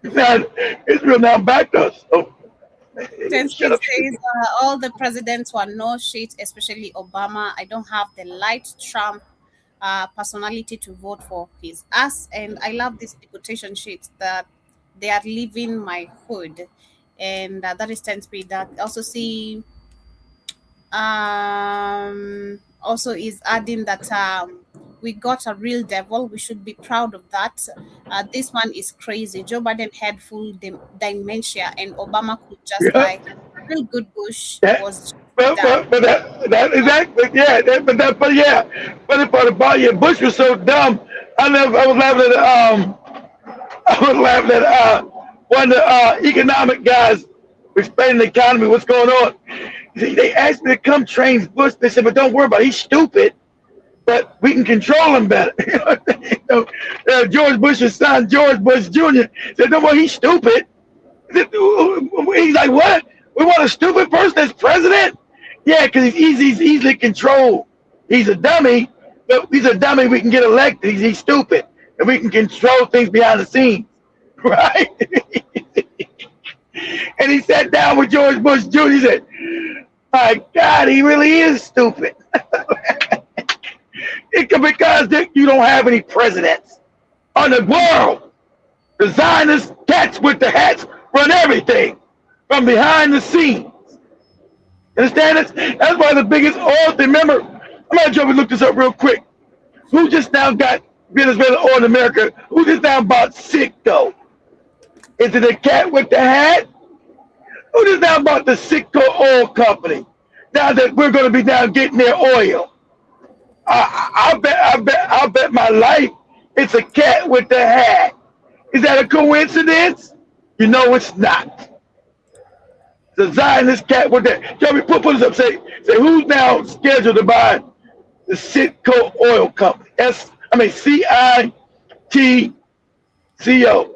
Israel now backed us. So, Says all the presidents were no shit, especially Obama. I don't have the light Trump personality to vote for his ass. And I love this deportation shit that they are leaving my hood. And that is 10 speed. That also see also is adding that we got a real devil. We should be proud of that. This one is crazy. Joe Biden had full dementia, and Obama could just like a real good Bush was. But that exactly, yeah. But yeah. But the part about it, Bush was so dumb. I was laughing at one of the economic guys explaining the economy, what's going on. They asked me to come train Bush. They said, but don't worry about it. He's stupid, but we can control him better. George Bush's son, George Bush Jr., said, no, well, he's stupid. He's like, what? We want a stupid person as president? Yeah, because he's easily controlled. He's a dummy, but he's a dummy we can get elected. He's stupid, and we can control things behind the scenes, right? And he sat down with George Bush Jr. He said, my God, he really is stupid. Because you don't have any presidents on the world. The Zionist cats with the hats run everything from behind the scenes. Understand this? That's why the biggest oil thing. Remember, I'm going to jump and look this up real quick. Who just now got Venezuela oil in America? Who just now bought Citgo? Is it the cat with the hat? Who just now bought the Citgo Oil Company? Now that we're going to be down getting their oil. I'll bet my life it's a cat with the hat. Is that a coincidence? You know it's not. The Zionist cat with that. Tell me, put this up. Say who's now scheduled to buy the Citgo Oil Company? CITCO.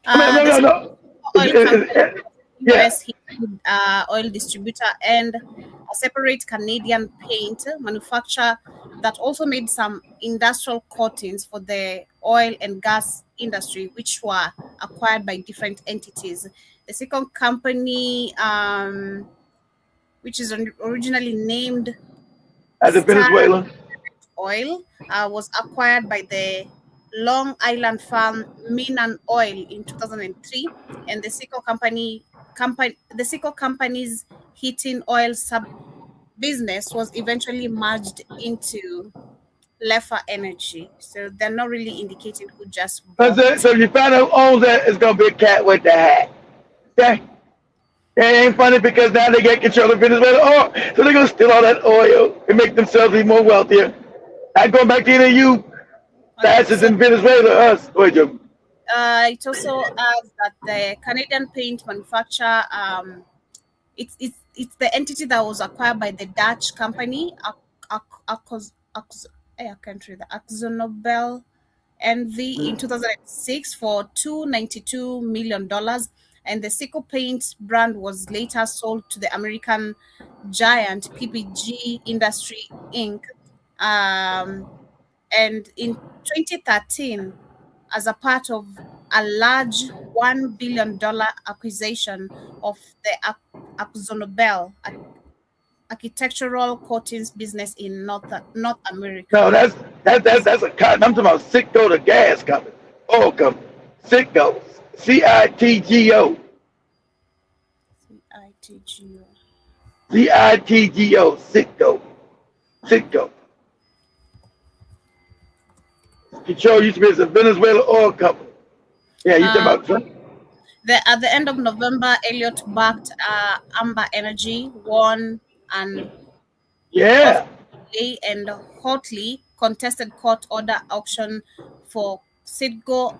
No. US oil distributor and a separate Canadian paint manufacturer that also made some industrial coatings for the oil and gas industry, which were acquired by different entities. The second company which is originally named as a Venezuela Oil, was acquired by the Long Island firm Minan Oil in 2003, and the Seco company's heating oil sub business was eventually merged into Lefa Energy. So they're not really indicating who just bought. So if you find out who owns that, it's gonna be a cat with the hat. Okay. It ain't funny because now they get control of Venezuela oil, so they're gonna steal all that oil and make themselves even more wealthier. I go back to either you, bastards in Venezuela, us, or you. It also adds that the Canadian paint manufacturer, it's the entity that was acquired by the Dutch company, AkzoNobel NV in 2006 for $292 million. And the Seco Paint brand was later sold to the American giant PPG Industry Inc. And in 2013, as a part of a large $1 billion acquisition of the AkzoNobel architectural coatings business in North America. No, that's a cotton. I'm talking about Citgo, the gas company, oil company. Citgo, CITGO. CITGO, Citgo. Control used to be as a Venezuela oil company. Yeah, you talking about Trump? At the end of November, Elliott backed Amber Energy, won and hotly contested court order auction for Citgo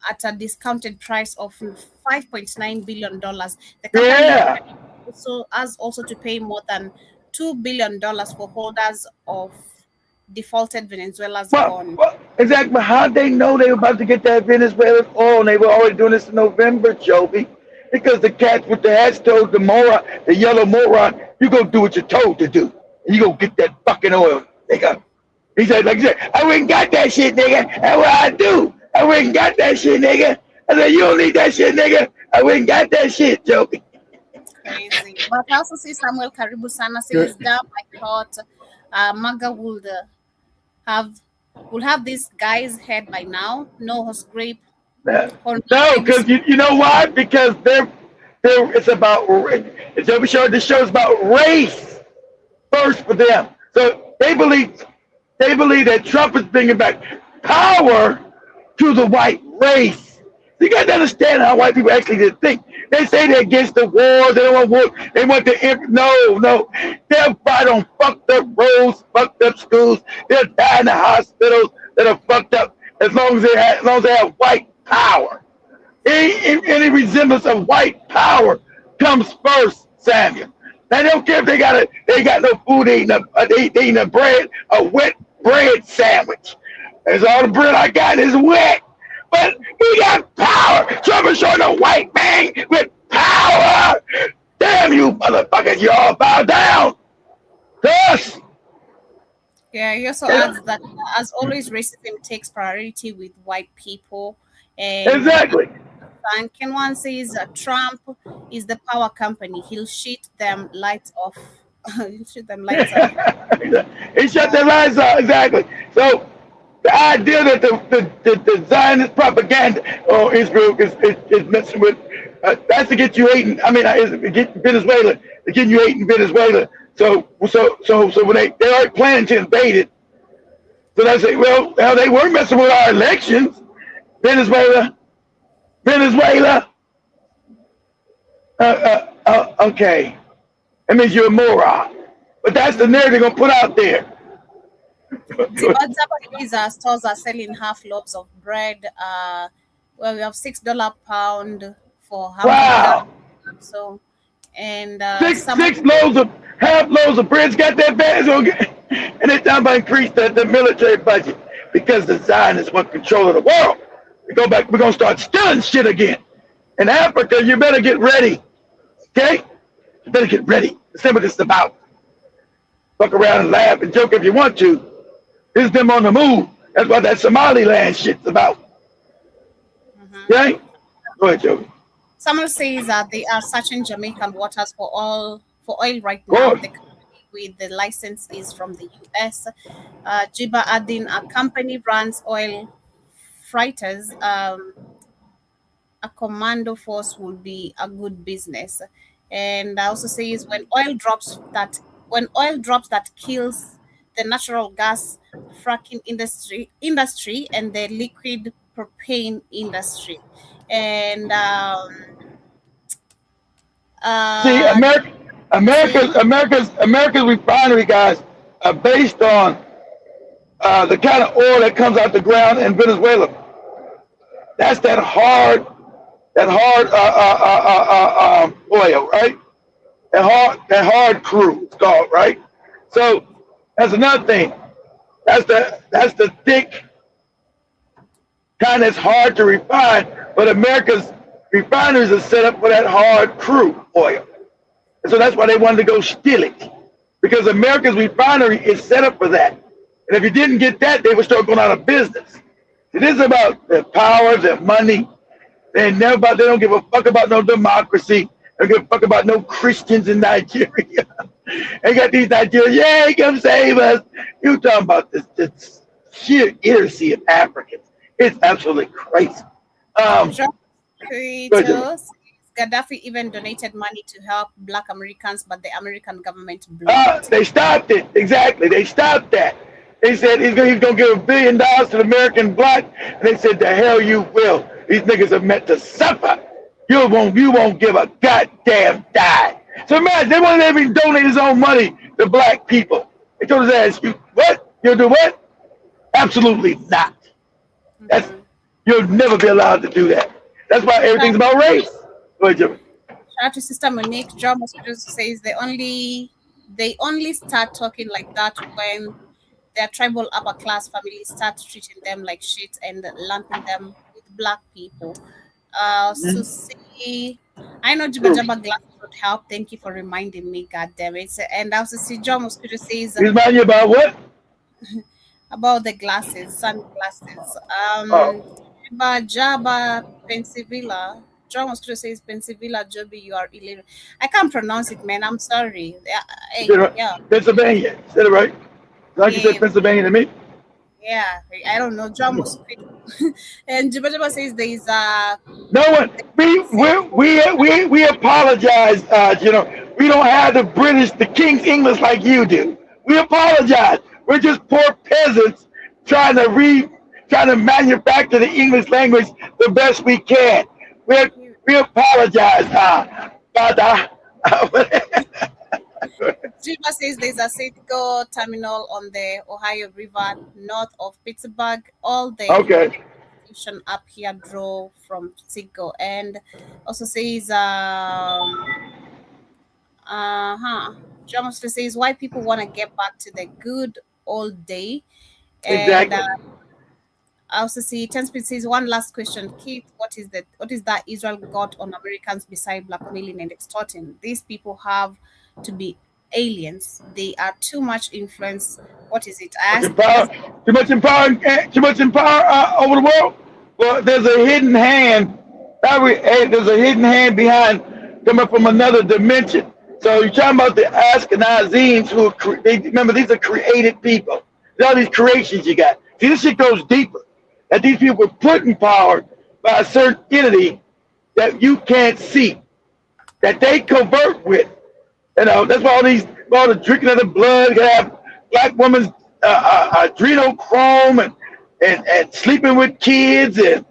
at a discounted price of $5.9 billion. The company also to pay more than $2 billion for holders of defaulted Venezuela's bond. Exactly. But how they know they were about to get that Venezuelan oil and they were already doing this in November, Joby? Because the cats with the hats told the moron, the yellow moron, you go do what you're told to do. And you go get that fucking oil, nigga. He said, like I said, I went and got that shit, nigga. That's what I do. I went and got that shit, nigga. I said, you don't need that shit, nigga. I went and got that shit, Joby. Crazy. But I also see Samuel Karibu Sana says, damn, I thought MAGA would have this guy's head by now. No horse grape. No, because you know why? Because it's about this show is about race first for them. So they believe that Trump is bringing back power to the white race. You got to understand how white people actually think. They say they're against the war. They don't want war. They want the no. They'll fight on fucked up roads, fucked up schools. They'll die in the hospitals that are fucked up as long as they have white power. Any resemblance of white power comes first, Samuel. They don't care if they got no food eating a bread, a wet bread sandwich. That's all the bread I got is wet. But we got power. Trump is showing a white man with power. Damn you motherfuckers, you all bow down to us. Yeah, he also adds that as always, racism takes priority with white people. And exactly. And Kenwan says Trump is the power company. He'll shoot them lights off. He'll shoot them lights off. He shut their lights off, exactly. So the idea that the Zionist propaganda or Israel is messing with that's to get you hating. I mean, get Venezuela to get you hating Venezuela. So when they already planning to invade it. So they say, well, they were messing with our elections. Venezuela. Okay. That means you're a moron. But that's the narrative they're gonna put out there. The stores are selling half loaves of bread. Well, we have $6 pound for half. Wow. So, and six half loaves of bread's got that bad. And they're talking about increase the military budget because the Zionists want control of the world. We're gonna start stealing shit again. In Africa, you better get ready. Okay? You better get ready. That's what this is about. Fuck around and laugh and joke if you want to. This is them on the move. That's what that Somaliland shit's about. Okay? Go ahead, Joey. Someone says that they are searching Jamaican waters for for oil right now. The company with the license is from the US. Jiba adding a company runs oil freighters. A commando force will be a good business. And I also says when oil drops that kills the natural gas fracking industry and the liquid propane industry. And see, America's refinery guys are based on the kind of oil that comes out the ground in Venezuela. That's that hard oil, right? That hard crude, it's called, right? So that's another thing. That's the thick kind that's hard to refine, but America's refineries are set up for that hard crude oil. And so that's why they wanted to go steal it, because America's refinery is set up for that. And if you didn't get that, they would start going out of business. It is about their power, their money. They don't give a fuck about no democracy. They don't give a fuck about no Christians in Nigeria. They got these Nigerians, yeah, come save us. You talking about this sheer idiocy of Africans. It's absolutely crazy. Gaddafi even donated money to help Black Americans, but the American government blocked it. They stopped it. Exactly. They stopped that. They said he's going to give $1 billion to the American black. And they said, the hell you will. These niggas are meant to suffer. You won't give a goddamn dime. So imagine, they won't even donate his own money to black people. They told his ass, you what? You'll do what? Absolutely not. You'll never be allowed to do that. That's why everything's about race. Go ahead, Jimmy. Shout out to Sister Monique. John Mosquito says they only start talking like that when their tribal upper class families start treating them like shit and lumping them with black people. So see, I know Jibba Jabba glasses would help. Thank you for reminding me. God damn it! And I also see John Mosquito says. Remind you about what? About the glasses, sunglasses. Jabba Pennsylvania. John Mosquito says Pennsylvania, Joby, you are illiterate. I can't pronounce it, man. I'm sorry. Yeah. Pennsylvania. Is that right? Like you said Pennsylvania to me? Yeah, I don't know. John Mosquito. And Jibba Jabba says there is no one. We apologize. We don't have the King's English like you do. We apologize. We're just poor peasants trying to manufacture the English language the best we can. We apologize. Jiba says there's a Citgo terminal on the Ohio River north of Pittsburgh. All the station up here draw from Citgo, and also says John says why people want to get back to the good old day. And, I also see 10 Speed says one last question, Keith. What is that Israel got on Americans beside blackmailing and extorting? These people have to be aliens. They are too much influence. What is it? Too much power over the world. Well, there's a hidden hand. There's a hidden hand behind coming from another dimension. So you're talking about the Ashkenazim, remember these are created people. There's all these creations you got. See, this shit goes deeper. That these people were put in power by a certain entity that you can't see, that they convert with. That's why all the drinking of the blood, you have black women's adrenochrome and sleeping with kids, and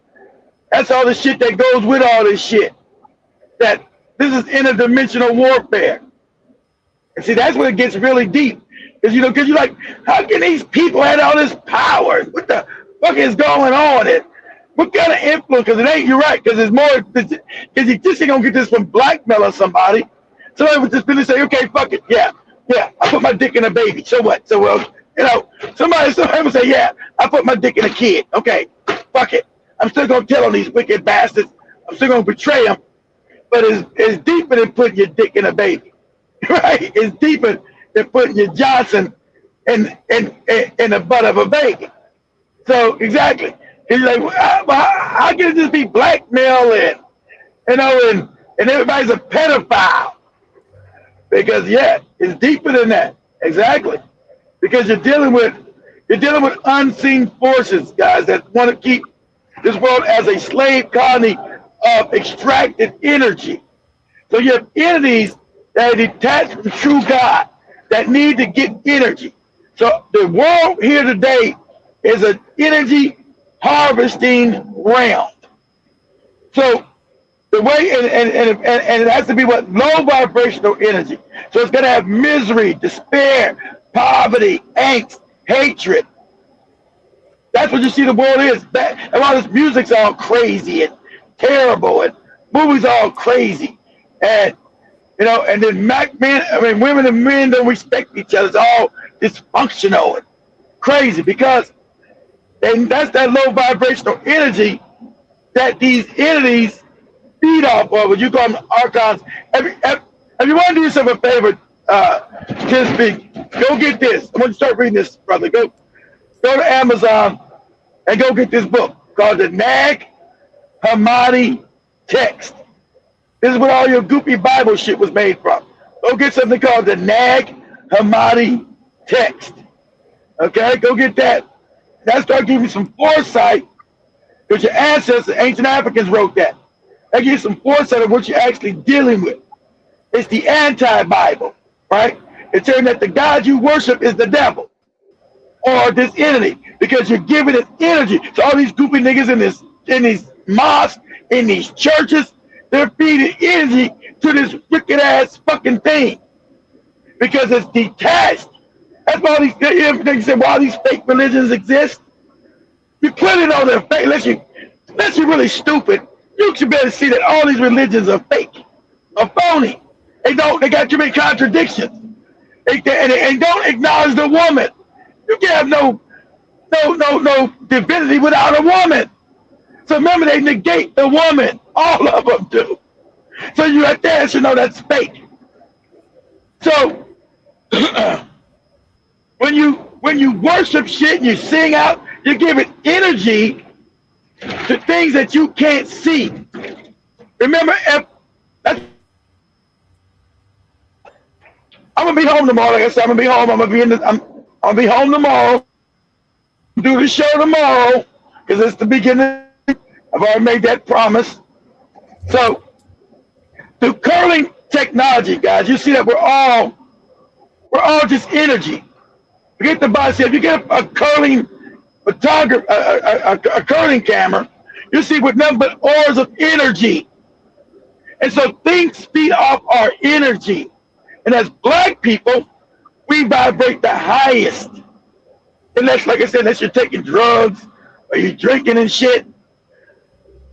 that's all the shit that goes with all this shit. That this is interdimensional warfare. And see, that's when it gets really deep. Because you're like, how can these people have all this power? What the fuck is going on? And what kind of influence? Because it ain't, you're right, because it's more, because you just ain't gonna get this from blackmail or somebody. Somebody would just really say, okay, fuck it, yeah, I put my dick in a baby, so what? So, somebody would say, yeah, I put my dick in a kid, okay, fuck it. I'm still gonna tell on these wicked bastards. I'm still gonna betray them. But it's deeper than putting your dick in a baby, right? It's deeper than putting your Johnson in the butt of a baby. So exactly, he's like, how can it just be blackmail and everybody's a pedophile? Because yeah, it's deeper than that. Exactly. Because you're dealing with unseen forces, guys, that want to keep this world as a slave colony of extracted energy. So you have entities that are detached from true God that need to get energy. So the world here today is an energy harvesting realm. So the way, and it has to be what? Low vibrational energy. So it's going to have misery, despair, poverty, angst, hatred. That's what you see the world is. And all this music's all crazy and terrible, and movies all crazy. And, you know, and then women and men don't respect each other. It's all dysfunctional and crazy because that's that low vibrational energy that these entities feed off of. You call them archons. If you want to do yourself a favor, Tisby, go get this. I want you to start reading this, brother. Go to Amazon and go get this book called the Nag Hammadi Text. This is where all your goopy Bible shit was made from. Go get something called the Nag Hammadi Text. Okay, go get that. That start giving you some foresight because your ancestors, ancient Africans, wrote that. That gives you some foresight of what you're actually dealing with. It's the anti-Bible, right? It's saying that the God you worship is the devil or this entity because you're giving it energy. So all these goopy niggas in these mosques, in these churches, they're feeding energy to this wicked ass fucking thing because it's detached. That's why these niggas say why these fake religions exist. You clearly know they're fake unless you're really stupid. You should be able to see that all these religions are fake, are phony. They got too many contradictions. They don't acknowledge the woman. You can't have no divinity without a woman. So remember, they negate the woman. All of them do. So you right there should know that's fake. So when you worship shit and you sing out, you give it energy to things that you can't see. Remember, I'm gonna be home tomorrow. Like I said, I'm gonna be home. I'm gonna be home tomorrow. Do the show tomorrow because it's the beginning. I've already made that promise. So, through curling technology, guys, you see that we're all just energy. Forget the body. If you get a curling photographer, a curling camera, you see with nothing but ores of energy. And so things feed off our energy. And as black people, we vibrate the highest. Unless, like I said, unless you're taking drugs or you're drinking and shit.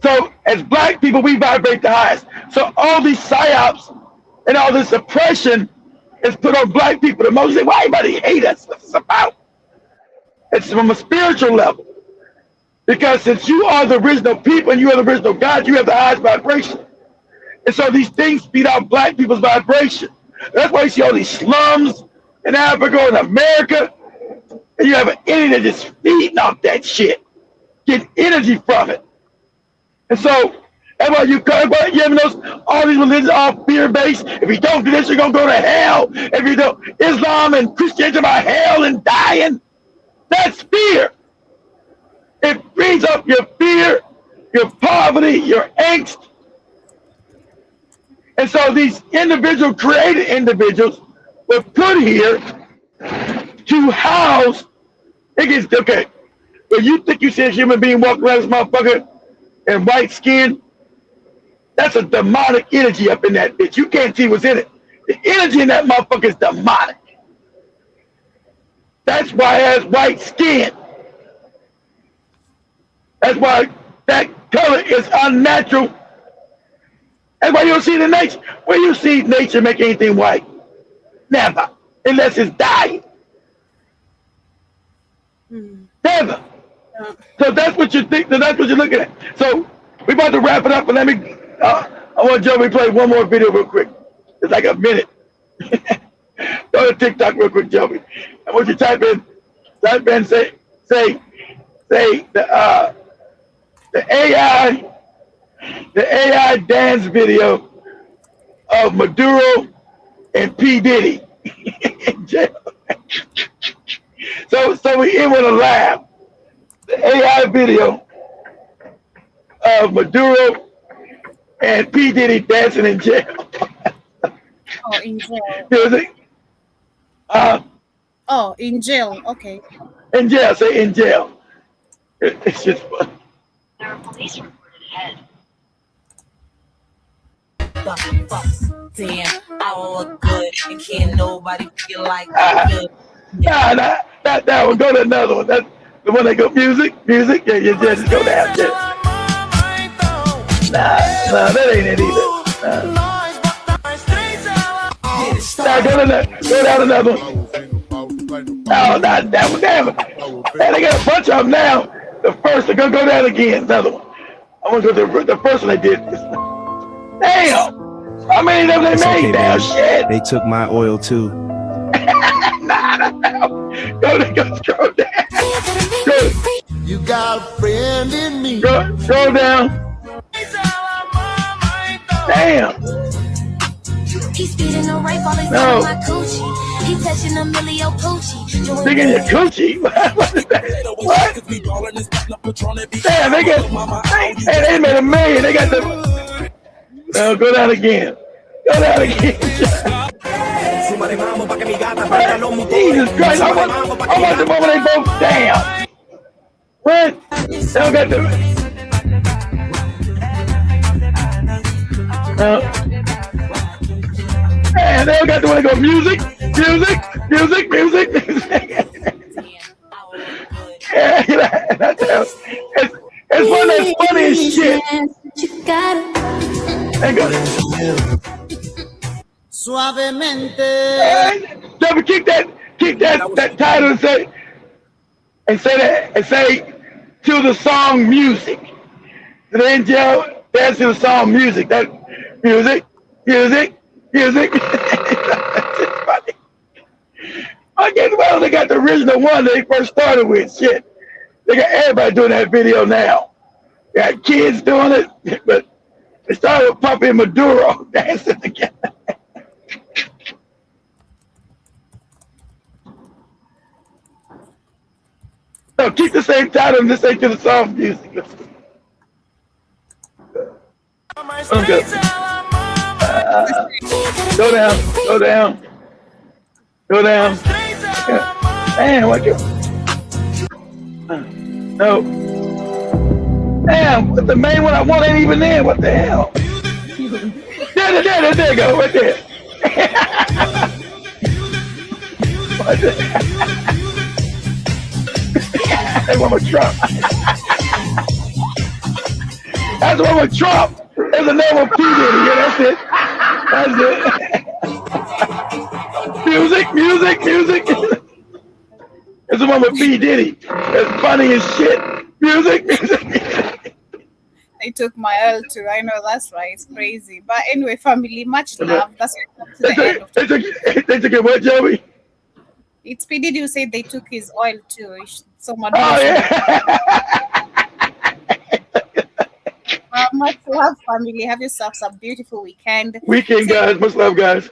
So as black people, we vibrate the highest. So all these psyops and all this oppression is put on black people the most. Why everybody hate us? What's this about? It's from a spiritual level. Because since you are the original people and you are the original God, you have the highest vibration. And so these things feed off black people's vibration. That's why you see all these slums in Africa and America. And you have an entity that's just feeding off that shit. Get energy from it. And so, that's why you ever notice all these religions are fear-based. If you don't do this, you're going to go to hell. If you don't, Islam and Christianity about hell and dying. That's fear. It brings up your fear, your poverty, your angst. And so these created individuals were put here to house. Okay, when you think you see a human being walking around this motherfucker in white skin, that's a demonic energy up in that bitch. You can't see what's in it. The energy in that motherfucker is demonic. That's why it has white skin. That's why that color is unnatural. That's why you don't see the nature. Where you see nature make anything white? Never. Unless it's dying. Never. So that's what you think. That's what you're looking at. So we're about to wrap it up, but let me. I want Joey to play one more video real quick. It's like a minute. Go to TikTok real quick, Joey. I want you to type in, say the AI dance video of Maduro and P. Diddy in jail. So we in with a laugh. The AI video of Maduro and P. Diddy dancing in jail. Oh, in jail. Music. Oh, in jail. Okay. In jail. Say in jail. It's just fun. There are police reported ahead. Damn, I look good and can't nobody feel like I'm good. Nah, not that one. Go to another one. That's the one that go music. Yeah, just go down. Yeah. Nah, that ain't it either. Nah, go down another one. No, not that one. Damn it. Man, they got a bunch of them now. The first, they're gonna go down again. Another one. I want to go to the first one they did. Damn. How many of them they made now? Shit. They took my oil too. Nah. Go down. Go. You got a friend in me. Go down. Damn. He's speeding the right while he's No. on my coochie. He touching Emilio Pucci. Digging your coochie? What is that? What? Damn, they made $1 million. They got the. No, go down again. Go down again. Jesus Christ! I want the moment they both down. What? They don't got the. Man, they don't got the one that go music. Yeah, it's one that's funny as shit. Suavemente. Never kick that title and say to the song music. Then Joe dance to the song music. That music. I guess well they got the original one they first started with. Shit. They got everybody doing that video now. They got kids doing it, but they started with Puppy and Maduro dancing together. No, keep the same title and just say to the song music. Okay. Go down. Man, what you? No. Damn, what the main one I want ain't even there. What the hell? There you go, right there. What the That's one with Trump. That's one with Trump. There's another one P. Diddy. Yeah, that's it. Music. There's the one with P. Diddy. It's funny as shit. Music. They took my L too. I know that's right. It's crazy. But anyway, family, much love. That's the end of They took it what, Joey? It's P. Diddy who said they took his oil too. Someone. Oh, yeah. Much love, family. Have yourselves a beautiful weekend. Guys. Much love, guys.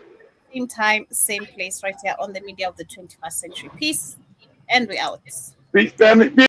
Same time, same place, right here on the media of the 21st century. Peace, and we out. Peace, family.